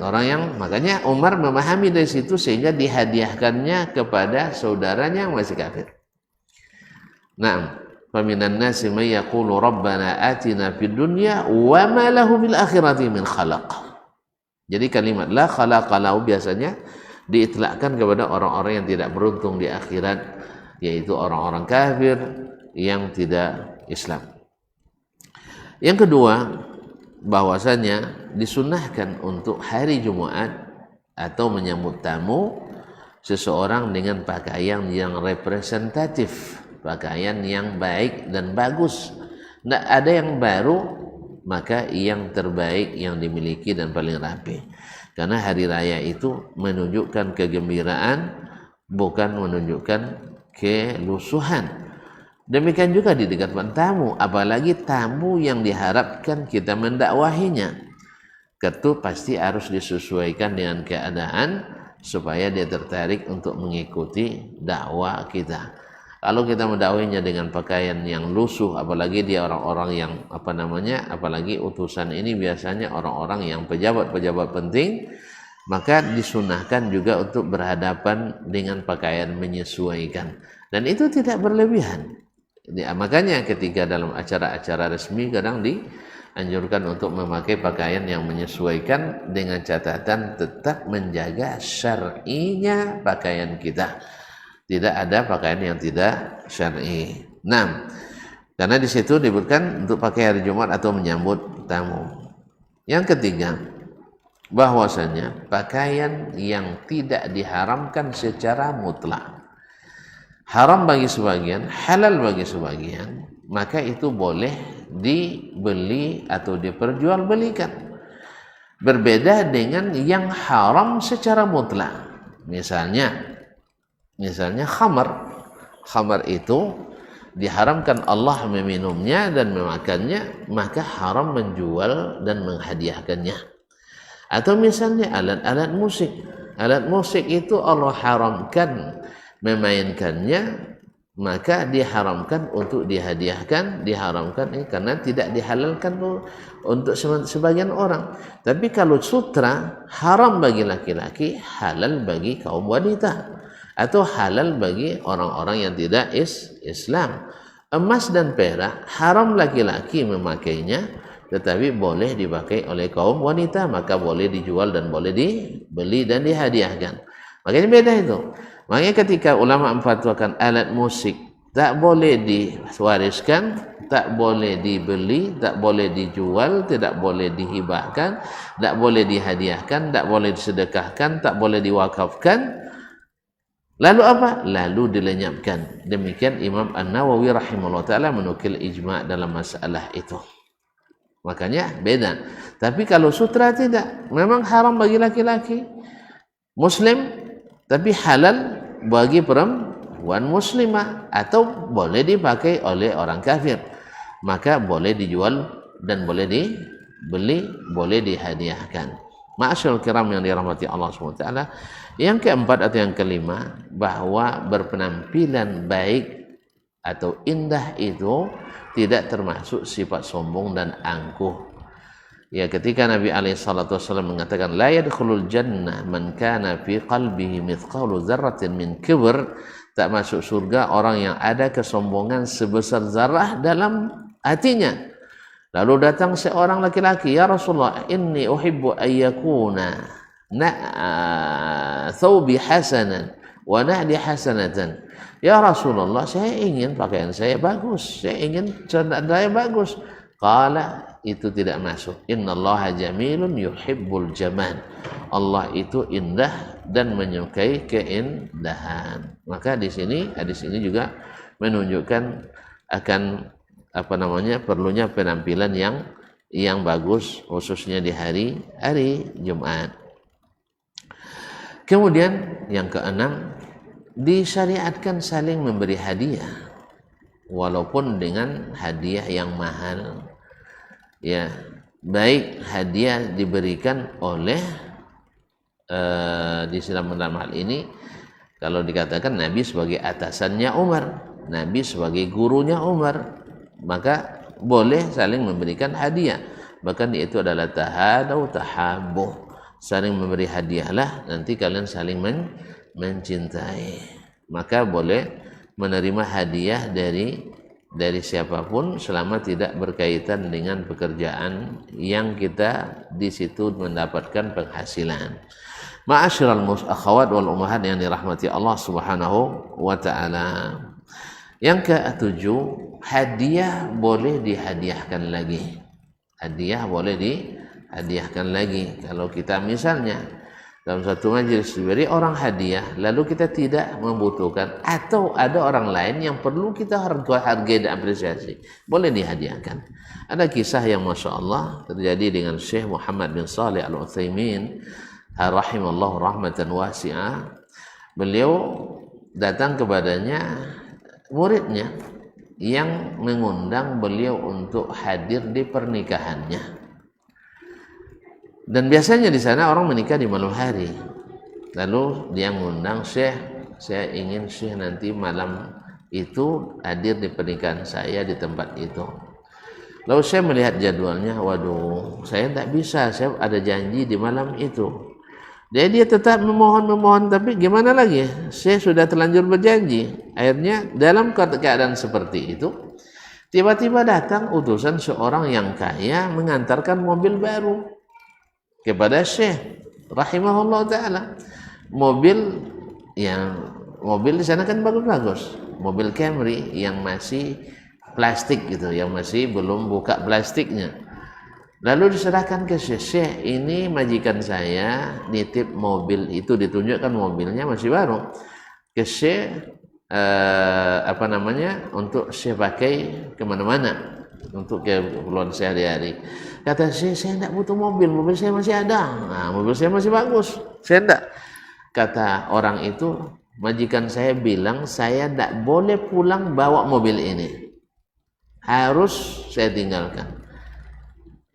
orang yang, makanya Umar memahami dari situ sehingga dihadiahkannya kepada saudaranya yang masih kafir. Nah, faminan nasi may yaqulu rabbana atina fid dunya wa ma lahu bil akhirati min khalaq. Jadi kalimat la khalaqa lahu biasanya diitlakkan kepada orang-orang yang tidak beruntung di akhirat, yaitu orang-orang kafir yang tidak Islam. Yang kedua, bahwasanya disunahkan untuk hari Jumat atau menyambut tamu seseorang dengan pakaian yang representatif, pakaian yang baik dan bagus. Tidak ada yang baru, maka yang terbaik yang dimiliki dan paling rapi. Karena hari raya itu menunjukkan kegembiraan, bukan menunjukkan kelusuhan. Demikian juga di depan tamu, apalagi tamu yang diharapkan kita mendakwahinya. Tentu pasti harus disesuaikan dengan keadaan supaya dia tertarik untuk mengikuti dakwah kita. Kalau kita mendakwahinya dengan pakaian yang lusuh, apalagi dia orang-orang yang apalagi utusan ini biasanya orang-orang yang pejabat-pejabat penting, maka disunahkan juga untuk berhadapan dengan pakaian menyesuaikan, dan itu tidak berlebihan. Makanya ketika dalam acara-acara resmi kadang dianjurkan untuk memakai pakaian yang menyesuaikan dengan catatan tetap menjaga syar'inya pakaian kita. Tidak ada pakaian yang tidak syar'i. Nah, karena di situ disebutkan untuk pakai hari Jumat atau menyambut tamu. Yang ketiga, bahwasanya pakaian yang tidak diharamkan secara mutlak, haram bagi sebagian, halal bagi sebagian, maka itu boleh dibeli atau diperjualbelikan. Berbeda dengan yang haram secara mutlak. Misalnya khamar itu diharamkan Allah meminumnya dan memakannya, maka haram menjual dan menghadiahkannya. Atau misalnya alat-alat musik. Alat musik itu Allah haramkan memainkannya, maka diharamkan untuk dihadiahkan, diharamkan karena tidak dihalalkan untuk sebagian orang. Tapi kalau sutra haram bagi laki-laki, halal bagi kaum wanita, atau halal bagi orang-orang yang tidak Islam. Emas dan perak haram laki-laki memakainya, tetapi boleh dipakai oleh kaum wanita, maka boleh dijual dan boleh dibeli dan dihadiahkan. Makanya beda itu. Makanya ketika ulama memfatwakan alat musik tak boleh diwariskan, tak boleh dibeli, tak boleh dijual, tidak boleh dihibahkan, tak boleh dihadiahkan, tak boleh disedekahkan, tak boleh diwakafkan. Lalu apa? Lalu dilenyapkan. Demikian Imam An-Nawawi rahimahullah ta'ala menukil ijma' dalam masalah itu. Makanya beda. Tapi kalau sutra tidak, memang haram bagi laki-laki muslim, tapi halal bagi perempuan muslimah, atau boleh dipakai oleh orang kafir, maka boleh dijual dan boleh dibeli, boleh dihadiahkan. Ma'asyarul kiram yang dirahmati Allah SWT. Yang keempat atau yang kelima, bahwa berpenampilan baik atau indah itu tidak termasuk sifat sombong dan angkuh. Ya, ketika Nabi SAW mengatakan la yadkhulul jannah man kana fi qalbihi mithqalu dzarratin min kibr, tak masuk surga orang yang ada kesombongan sebesar zarah dalam hatinya. Lalu datang seorang laki-laki, ya Rasulullah, inni uhibbu ayyakuna thawbi hasanan wa na'li hasanatan. Ya Rasulullah, saya ingin pakaian saya bagus, saya ingin saya bagus. Qala, itu tidak masuk. Innallaha jamilun yuhibbul jamal. Allah itu indah dan menyukai keindahan. Maka di sini hadis ini juga menunjukkan akan perlunya penampilan yang bagus, khususnya di hari Jumat. Kemudian yang keenam, disyariatkan saling memberi hadiah walaupun dengan hadiah yang mahal. Ya, baik hadiah diberikan oleh di dalam hal ini kalau dikatakan Nabi sebagai atasannya Umar, Nabi sebagai gurunya Umar, maka boleh saling memberikan hadiah. Bahkan itu adalah tahadau tahabbuh, saling memberi hadiahlah, nanti kalian saling mencintai. Maka boleh menerima hadiah dari siapapun selama tidak berkaitan dengan pekerjaan yang kita di situ mendapatkan penghasilan. Ma'asyiral akhawat wal ummahat yang dirahmati Allah Subhanahu wa taala. Yang ketujuh, hadiah boleh dihadiahkan lagi. Hadiah boleh dihadiahkan lagi. Kalau kita misalnya dalam satu majelis diberi orang hadiah, lalu kita tidak membutuhkan, atau ada orang lain yang perlu kita hargai dan apresiasi, boleh dihadiahkan. Ada kisah yang Masya Allah terjadi dengan Syekh Muhammad bin Salih Al-Utsaimin rahimallahu rahmatan wasi'ah. Beliau datang kepadanya muridnya yang mengundang beliau untuk hadir di pernikahannya. Dan biasanya di sana orang menikah di malam hari. Lalu dia mengundang Syekh, saya ingin Syekh nanti malam itu hadir di pernikahan saya di tempat itu. Lalu saya melihat jadwalnya, waduh, saya tidak bisa, saya ada janji di malam itu. Dia tetap memohon, tapi gimana lagi? Saya sudah terlanjur berjanji. Akhirnya dalam keadaan seperti itu, tiba-tiba datang utusan seorang yang kaya mengantarkan mobil baru kepada Syekh rahimahullah taala. Mobil di sana kan bagus-bagus. Mobil Camry yang masih plastik gitu, yang masih belum buka plastiknya. Lalu diserahkan ke Syekh, ini majikan saya nitip mobil itu, ditunjukkan mobilnya masih baru ke Syekh, untuk Syekh pakai kemana-mana untuk keperluan sehari-hari. Kata Syekh, saya tidak butuh mobil saya masih ada. Nah, mobil saya masih bagus, saya tidak. Kata orang itu, majikan saya bilang saya tidak boleh pulang bawa mobil ini, harus saya tinggalkan.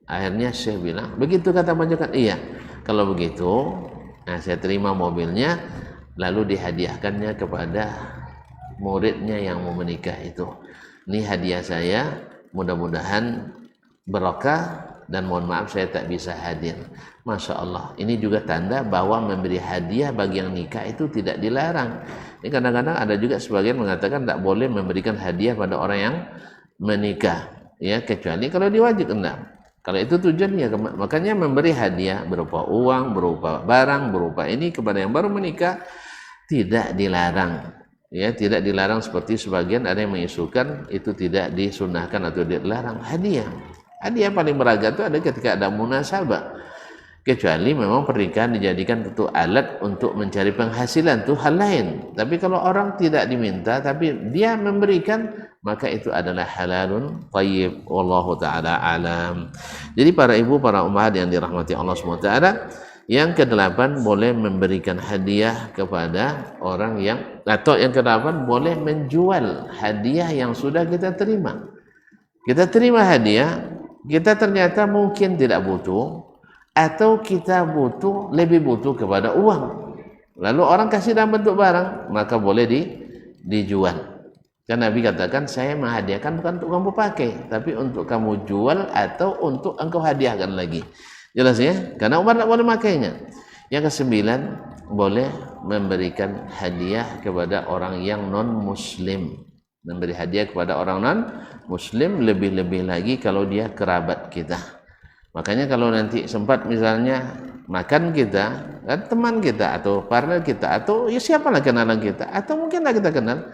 Akhirnya Syekh bilang, begitu kata majikan, iya. Kalau begitu, nah saya terima mobilnya, lalu dihadiahkannya kepada muridnya yang mau menikah itu. Ini hadiah saya, mudah-mudahan berkah, dan mohon maaf saya tak bisa hadir. Masya Allah, ini juga tanda bahwa memberi hadiah bagi yang nikah itu tidak dilarang. Ini kadang-kadang ada juga sebagian mengatakan tidak boleh memberikan hadiah pada orang yang menikah, ya, kecuali kalau diwajib. Enggak. Kalau itu tujuannya, makanya memberi hadiah berupa uang, berupa barang, berupa ini kepada yang baru menikah tidak dilarang. Ya, tidak dilarang seperti sebagian ada yang mengusulkan itu tidak disunahkan atau dilarang. Hadiah paling berharga itu ada ketika ada munasabah. Kecuali memang pernikahan dijadikan itu alat untuk mencari penghasilan, itu hal lain. Tapi kalau orang tidak diminta tapi dia memberikan, maka itu adalah halalun thayyib. Wallahu taala alam. Jadi para ibu, para ummahat yang dirahmati Allah SWT, yang ke-8 boleh memberikan hadiah kepada orang yang, atau yang ke-8 boleh menjual hadiah yang sudah kita terima. Kita terima hadiah, kita ternyata mungkin tidak butuh, atau kita lebih butuh kepada uang. Lalu orang kasih dalam bentuk barang, maka boleh dijual. Kan Nabi katakan, saya menghadiahkan bukan untuk kamu pakai, tapi untuk kamu jual atau untuk engkau hadiahkan lagi. Jelas ya? Karena Umar tidak boleh makainya. Yang ke-9, boleh memberikan hadiah kepada orang yang non-muslim. Memberi hadiah kepada orang non-muslim, lebih-lebih lagi kalau dia kerabat kita. Makanya kalau nanti sempat misalnya makan kita, kan, teman kita atau partner kita, atau ya siapalah kenalan kita, atau mungkinlah kita kenal,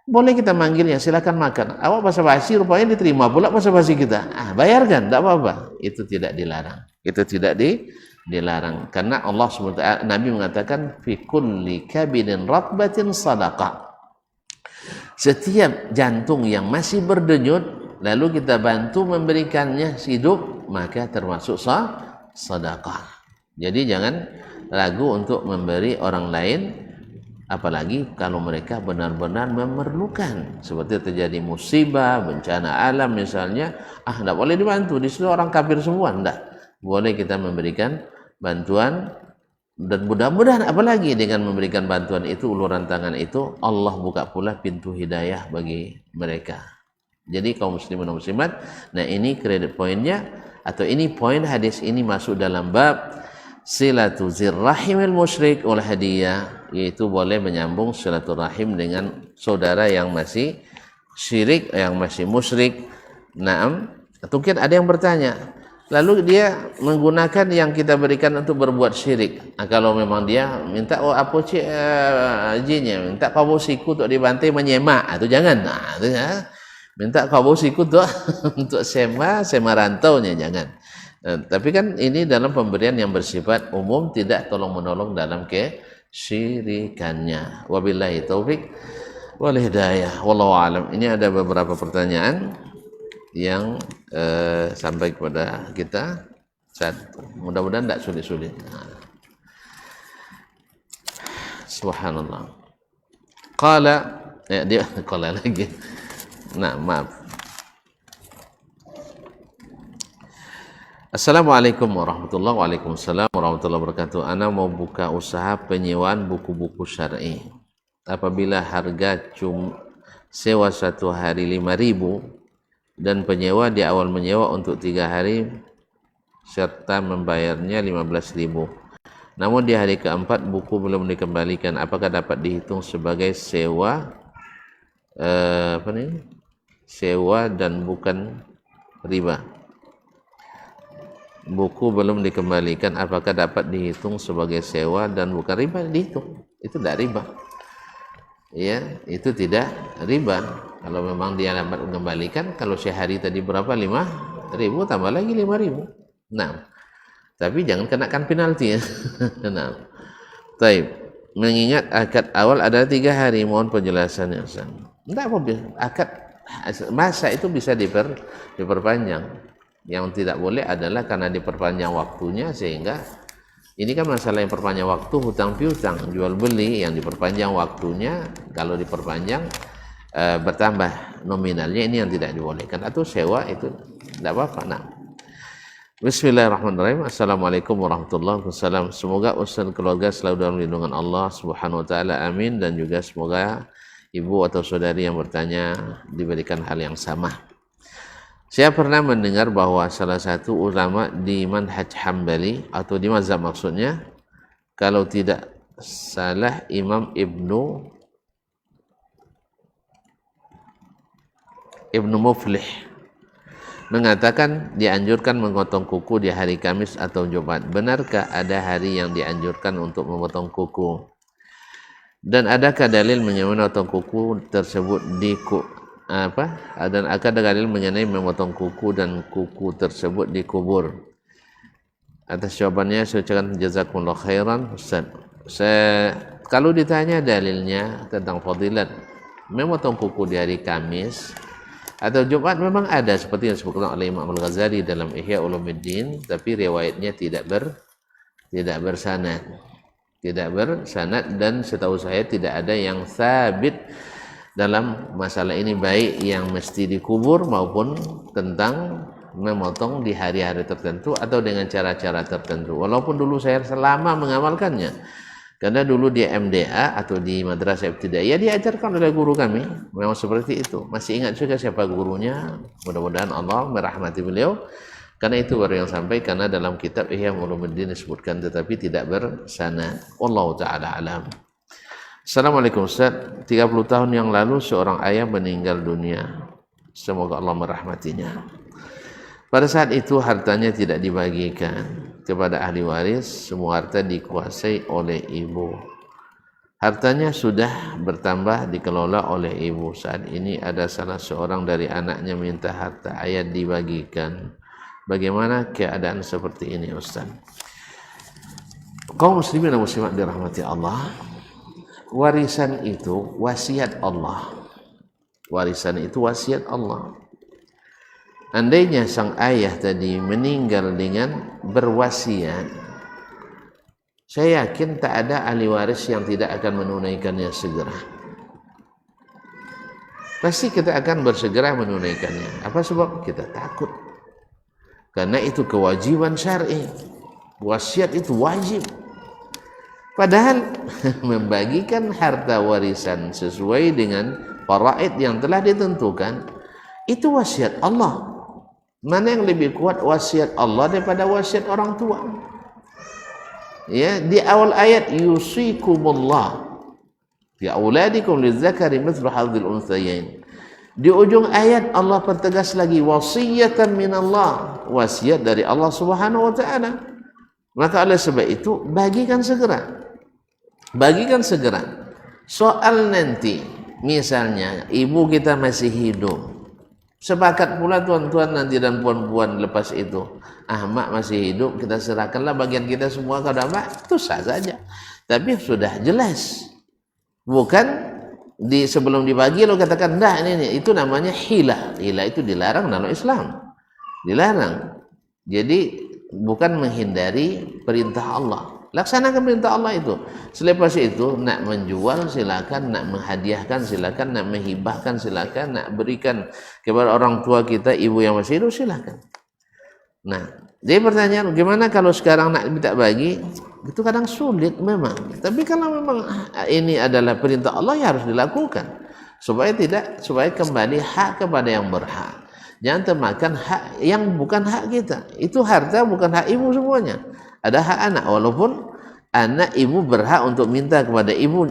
boleh kita manggilnya, silakan makan. Awak basa-basi, rupanya diterima pula basa-basi kita. Bayarkan, tidak apa-apa. Itu tidak dilarang. Itu tidak dilarang. Karena Allah SWT, Nabi mengatakan, fi kulli kabidin ratbatin sadaqah. Setiap jantung yang masih berdenyut, lalu kita bantu memberikannya hidup, maka termasuk sedekah. Jadi jangan ragu untuk memberi orang lain, apalagi kalau mereka benar-benar memerlukan. Seperti terjadi musibah, bencana alam misalnya, tidak boleh dibantu, di situ orang kafir semua, tidak. Boleh kita memberikan bantuan, dan mudah-mudahan apalagi dengan memberikan bantuan itu, uluran tangan itu, Allah buka pula pintu hidayah bagi mereka. Jadi kaum muslimin dan muslimat, nah ini kredit poinnya, atau ini poin hadis ini masuk dalam bab silatu zirrahimil musyrik wal hadiyah, yaitu boleh menyambung silaturahim dengan saudara yang masih syirik, yang masih musyrik. Naam, mungkin ada yang bertanya, lalu dia menggunakan yang kita berikan untuk berbuat syirik. Kalau memang dia minta jinnya, minta kau siku untuk dibantai menyemak, itu jangan. Itu ya. Minta kau siku untuk sema rantaunya, jangan. Tapi kan ini dalam pemberian yang bersifat umum, tidak tolong-menolong dalam kesyirikannya. Wabillahi taufik wal hidayah. Wallahu alam. Ini ada beberapa pertanyaan yang sampai kepada kita. Mudah-mudahan tidak sulit-sulit. Subhanallah. Qala, dia qala lagi. Nah, maaf. Assalamualaikum warahmatullahi wabarakatuh. Ana mau buka usaha penyewaan buku-buku syar'i. Apabila harga sewa 1 hari 5.000 dan penyewa di awal menyewa untuk 3 hari serta membayarnya 15.000. Namun di hari keempat buku belum dikembalikan, apakah dapat dihitung sebagai sewa sewa dan bukan riba? Buku belum dikembalikan, apakah dapat dihitung sebagai sewa dan bukan riba? Dihitung, itu tidak riba. Ya, itu tidak riba. Kalau memang dia dapat mengembalikan, kalau sehari tadi berapa? 5.000 tambah lagi 5.000. Nah, tapi jangan kenakan penalti ya. Nah, baik. Mengingat akad awal ada 3 hari, mohon penjelasannya. Tidak apa, akad masa itu bisa diperpanjang. Yang tidak boleh adalah karena diperpanjang waktunya, sehingga ini kan masalah yang perpanjang waktu, hutang piutang, jual beli yang diperpanjang waktunya, kalau diperpanjang bertambah nominalnya, ini yang tidak dibolehkan. Atau sewa itu tidak apa-apa. Nah, Bismillahirrahmanirrahim. Assalamualaikum warahmatullahi wabarakatuh. Semoga Ustaz dan keluarga selalu dalam lindungan Allah Subhanahu wa taala. Amin. Dan juga semoga ibu atau saudari yang bertanya diberikan hal yang sama. Saya pernah mendengar bahwa salah satu ulama di manhaj Hambali atau di mazhab maksudnya, kalau tidak salah Imam Ibnu Muflih, mengatakan dianjurkan memotong kuku di hari Kamis atau Jumat. Benarkah ada hari yang dianjurkan untuk memotong kuku? Dan adakah dalil memotong kuku tersebut dan akan dalil mengenai memotong kuku dan kuku tersebut dikubur? Atas jawabannya saya ucapkan jazakumullah khairan Ustaz. Kalau ditanya dalilnya tentang fadilat memotong kuku di hari Kamis atau Jumat, memang ada seperti yang disebutkan oleh Imam Al-Ghazali dalam Ihya Ulumuddin, tapi riwayatnya tidak bersanad. Tidak bersanad, dan setahu saya tidak ada yang sabit dalam masalah ini, baik yang mesti dikubur maupun tentang memotong di hari-hari tertentu atau dengan cara-cara tertentu. Walaupun dulu saya selama mengamalkannya, karena dulu di MDA atau di Madrasah Ibtidaiyah diajarkan oleh guru kami, memang seperti itu. Masih ingat juga siapa gurunya, mudah-mudahan Allah merahmati beliau, karena itu baru yang sampai, karena dalam kitab Ihya Ulumuddin disebutkan tetapi tidak bersanad. Wallahu ta'ala alam. Assalamualaikum Ustaz. 30 tahun yang lalu seorang ayah meninggal dunia. Semoga Allah merahmatinya. Pada saat itu hartanya tidak dibagikan kepada ahli waris, semua harta dikuasai oleh ibu. Hartanya sudah bertambah dikelola oleh ibu. Saat ini ada salah seorang dari anaknya minta harta ayah dibagikan. Bagaimana keadaan seperti ini Ustaz? Kaum muslimin dan muslimat dirahmati Allah, warisan itu wasiat Allah. Warisan itu wasiat Allah. Andainya sang ayah tadi meninggal dengan berwasiat, saya yakin tak ada ahli waris yang tidak akan menunaikannya segera. Pasti kita akan bersegera menunaikannya. Apa sebab? Kita takut. Karena itu kewajiban syar'i. Wasiat itu wajib. Padahal membagikan harta warisan sesuai dengan faraid yang telah ditentukan itu wasiat Allah. Mana yang lebih kuat wasiat Allah daripada wasiat orang tua? Ya, di awal ayat yusikumullah fi auladikum lidzakari mithlu hadzil unthayain. Di ujung ayat Allah pertegas lagi wasiyatan minallah, wasiat dari Allah Subhanahu wa taala. Maka oleh sebab itu bagikan segera. Bagikan segera. Soal nanti misalnya ibu kita masih hidup, sepakat pula tuan-tuan nanti dan puan-puan lepas itu, mak masih hidup, kita serahkanlah bagian kita semua kepada mak, itu sah saja. Tapi sudah jelas, bukan sebelum dibagi lo katakan dah ini itu namanya hilah. Hilah itu dilarang dalam Islam, dilarang. Jadi bukan menghindari perintah Allah. Laksanakan perintah Allah itu. Selepas itu nak menjual silakan, nak menghadiahkan silakan, nak menghibahkan silakan, nak berikan kepada orang tua kita, ibu yang masih hidup silakan. Nah, jadi pertanyaan, gimana kalau sekarang nak minta bagi? Itu kadang sulit memang. Tapi kalau memang ini adalah perintah Allah, ya harus dilakukan. Supaya kembali hak kepada yang berhak. Jangan termakan hak yang bukan hak kita. Itu harta bukan hak ibu semuanya. Ada hak anak, walaupun anak ibu berhak untuk minta kepada ibu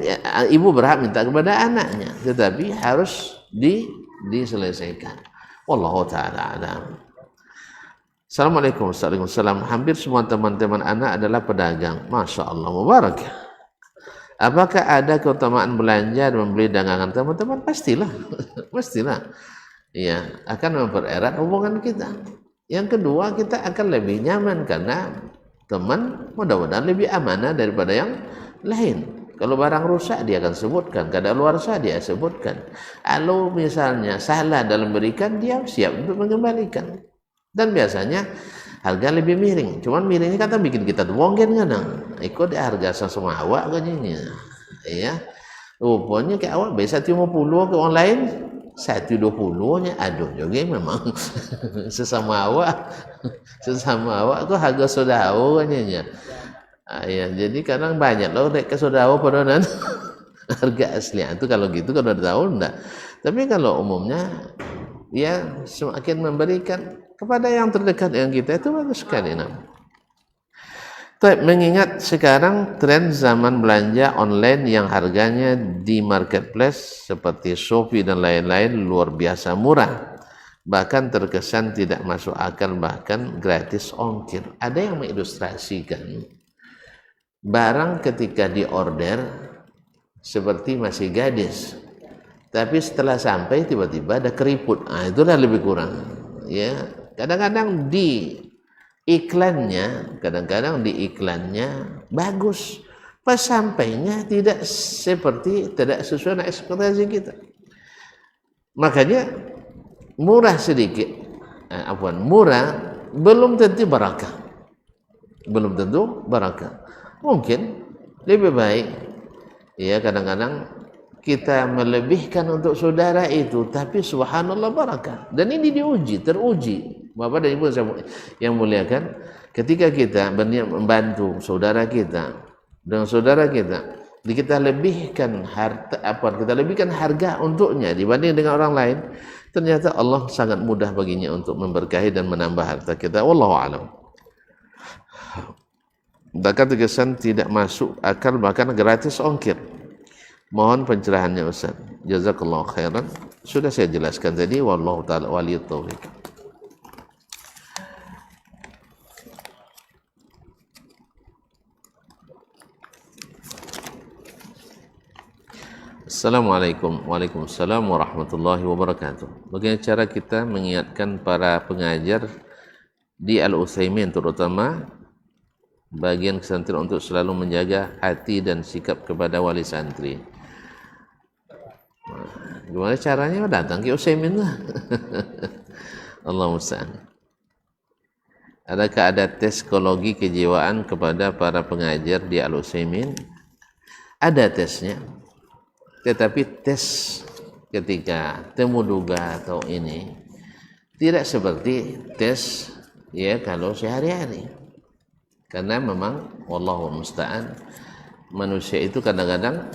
berhak minta kepada anaknya, tetapi harus diselesaikan. Wallahu taala alam. Assalamualaikum warahmatullahi wabarakatuh. Hampir semua teman-teman anak adalah pedagang. Masya Allah, mubarak. Apakah ada keutamaan belanja dan membeli dagangan teman-teman? Pastilah, pastilah. Ya, akan mempererat hubungan kita. Yang kedua, kita akan lebih nyaman karena teman mudah-mudahan lebih amanah daripada yang lain. Kalau barang rusak dia akan sebutkan, kadaluarsa dia sebutkan. Kalau misalnya salah dalam berikan, dia siap untuk mengembalikan. Dan biasanya harga lebih miring. Cuman miringnya kata bikin kita wonggen kadang. Ikut harga sesama awak kayaknya. Ya. Rupanya ke awak biasa 50 ke orang lain 120-nya, aduh juga memang sesama awak tu harga saudara katanya. Ya, jadi kadang banyak loh dek ke saudara pada nan harga asli itu. Kalau gitu kalau udah tahu enggak. Tapi kalau umumnya ya semakin memberikan kepada yang terdekat dengan kita itu bagus sekali. Mengingat sekarang tren zaman belanja online yang harganya di marketplace seperti Shopee dan lain-lain luar biasa murah, bahkan terkesan tidak masuk akal, bahkan gratis ongkir. Ada yang mengilustrasikan barang ketika diorder seperti masih gadis, tapi setelah sampai tiba-tiba ada keriput. Itulah lebih kurang. Ya, kadang-kadang di iklannya bagus, pas sampainya tidak sesuai dengan ekspektasi kita. Makanya murah sedikit, murah belum tentu barakah. Mungkin lebih baik ya kadang-kadang kita melebihkan untuk saudara itu, tapi subhanallah barakah. Dan ini teruji. Bapak dan Ibu yang muliakan, ketika kita berniat membantu saudara kita dengan saudara kita lebihkan harga untuknya dibanding dengan orang lain, ternyata Allah sangat mudah baginya untuk memberkahi dan menambah harta kita. Wallahu a'lam. Bahkan terkesan tidak masuk akal, bahkan gratis ongkir. Mohon pencerahannya Ustaz. Jazakallahu khairan. Sudah saya jelaskan tadi. Wallahu ta'ala waliyut taufiq. Assalamualaikum. Waalaikumsalam warahmatullahi wabarakatuh. Bagaimana cara kita mengingatkan para pengajar di Al-Utsaimin, terutama bagian pesantren, untuk selalu menjaga hati dan sikap kepada wali santri? Gimana caranya? Datang ke Utsaimin lah. Allah musta'an. Adakah ada tes psikologi kejiwaan kepada para pengajar di Al-Utsaimin? Ada tesnya. Tetapi tes ketika temu duga atau ini tidak seperti tes ya kalau sehari-hari. Karena memang wallahu musta'an, manusia itu kadang-kadang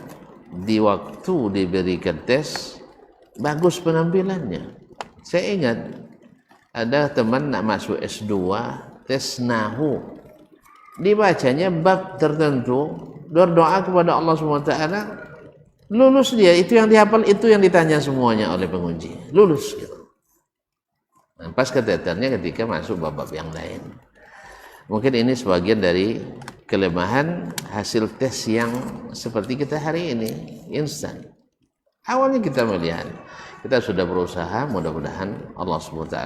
di waktu diberikan tes bagus penampilannya. Saya ingat ada teman nak masuk S2, tes nahu, dibacanya bab tertentu, berdoa kepada Allah SWT, lulus dia. Itu yang dihafal, itu yang ditanya semuanya oleh penguji, lulus gitu. Nah, pas keteternya ketika masuk bab-bab yang lain. Mungkin ini sebagian dari kelemahan hasil tes yang seperti kita hari ini, instan. Awalnya kita melihat, kita sudah berusaha, mudah-mudahan Allah SWT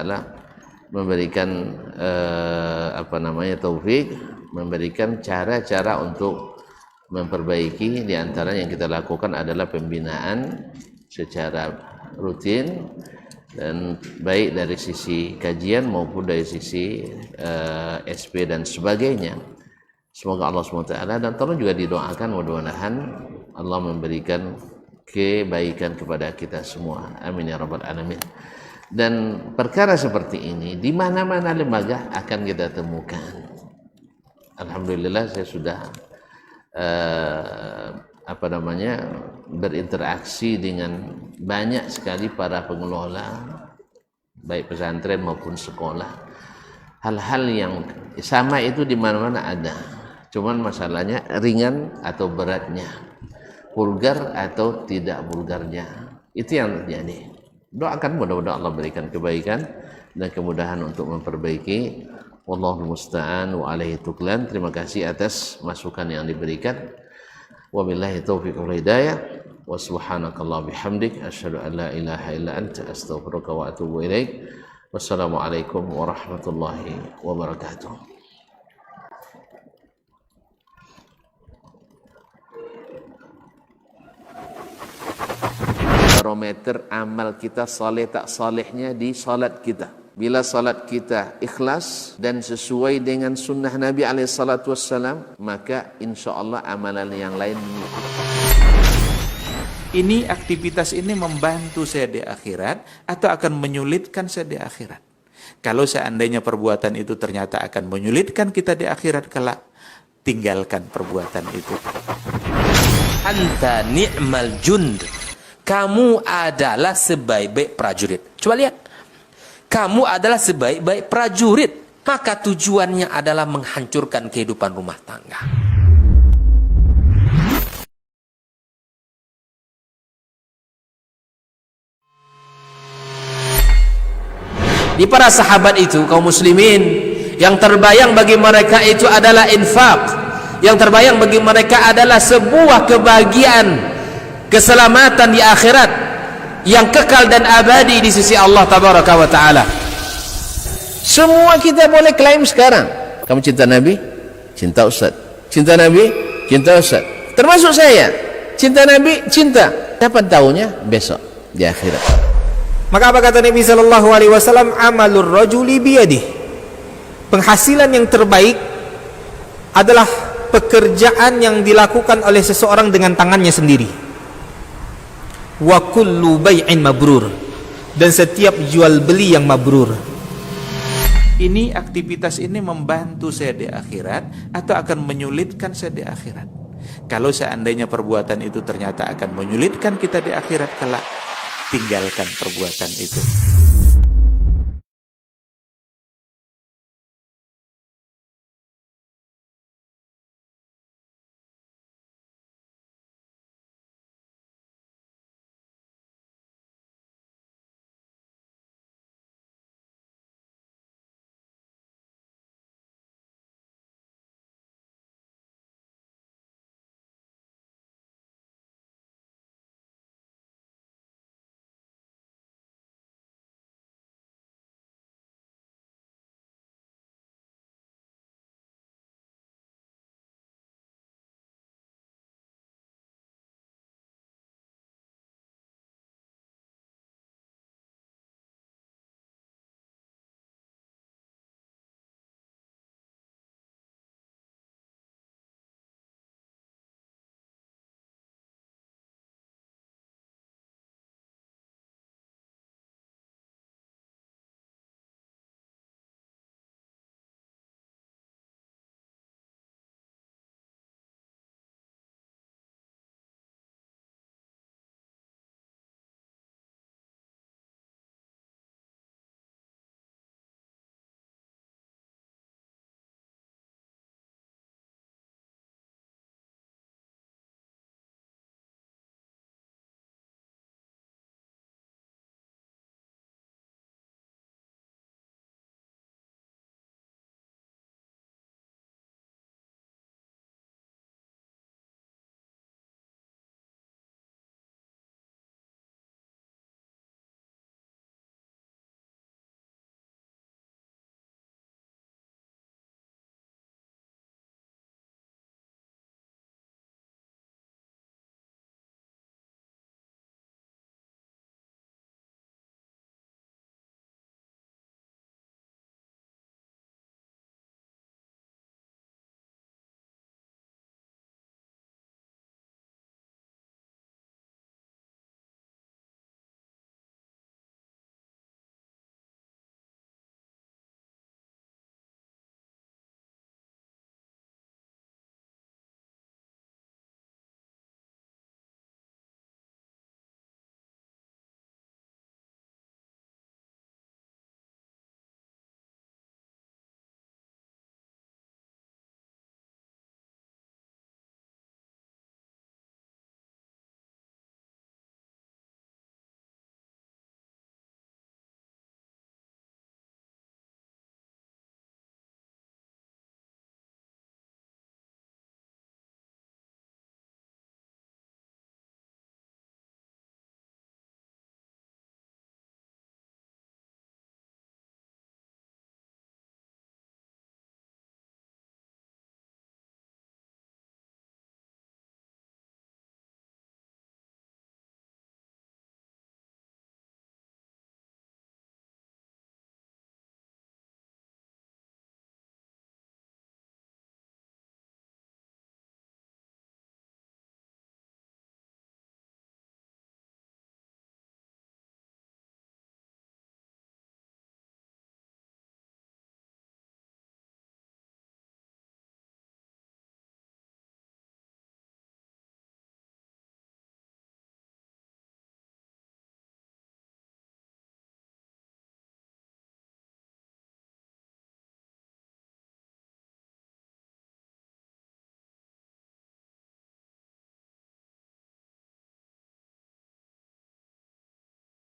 memberikan taufik, memberikan cara-cara untuk memperbaiki. Di antara yang kita lakukan adalah pembinaan secara rutin, dan baik dari sisi kajian maupun dari sisi SP dan sebagainya, Semoga Allah SWT, dan tolong juga didoakan mudah-mudahan Allah memberikan kebaikan kepada kita semua. Amin ya rabbal alamin. Dan perkara seperti ini di mana-mana lembaga akan kita temukan. Alhamdulillah saya sudah berinteraksi dengan banyak sekali para pengelola baik pesantren maupun sekolah. Hal-hal yang sama itu di mana-mana ada. Cuman masalahnya ringan atau beratnya, vulgar atau tidak vulgarnya. Itu yang terjadi. Doakan mudah-mudahan Allah berikan kebaikan dan kemudahan untuk memperbaiki. Wallahul musta'an wa alaihi tuklan. Terima kasih atas masukan yang diberikan. Wabillahi taufiq wal hidayah. Wa subhanakallah bihamdik asyhadu an la ilaha illa anta astaghfiruka wa atubu ilaik. Wassalamualaikum warahmatullahi wabarakatuh. Barometer amal kita saleh tak salehnya di salat kita. Bila salat kita ikhlas dan sesuai dengan sunnah Nabi SAW, maka insya Allah amalan yang lain. Ini aktivitas ini membantu saya di akhirat atau akan menyulitkan saya di akhirat. Kalau seandainya perbuatan itu ternyata akan menyulitkan kita di akhirat kelak, tinggalkan perbuatan itu. Anta ni'mal jund. Kamu adalah sebaik-baik prajurit. Coba lihat. Kamu adalah sebaik-baik prajurit. Maka tujuannya adalah menghancurkan kehidupan rumah tangga. Di para sahabat itu, kaum muslimin, yang terbayang bagi mereka itu adalah infak. Yang terbayang bagi mereka adalah sebuah kebahagiaan, keselamatan di akhirat yang kekal dan abadi di sisi Allah tabaraka wa taala. Semua kita boleh klaim sekarang. Kamu cinta Nabi? Cinta Ustaz. Cinta Nabi? Cinta Ustaz. Termasuk saya. Cinta Nabi? Cinta. Kapan tahunya? Besok di akhirat. Maka apa kata Nabi sallallahu alaihi wasallam? Amalur rajuli biyadihi. Penghasilan yang terbaik adalah pekerjaan yang dilakukan oleh seseorang dengan tangannya sendiri. Wa kullu bai'in mabrur. Dan setiap jual beli yang mabrur. Ini aktivitas ini membantu saya di akhirat atau akan menyulitkan saya di akhirat. Kalau seandainya perbuatan itu ternyata akan menyulitkan kita di akhirat kelak, tinggalkan perbuatan itu.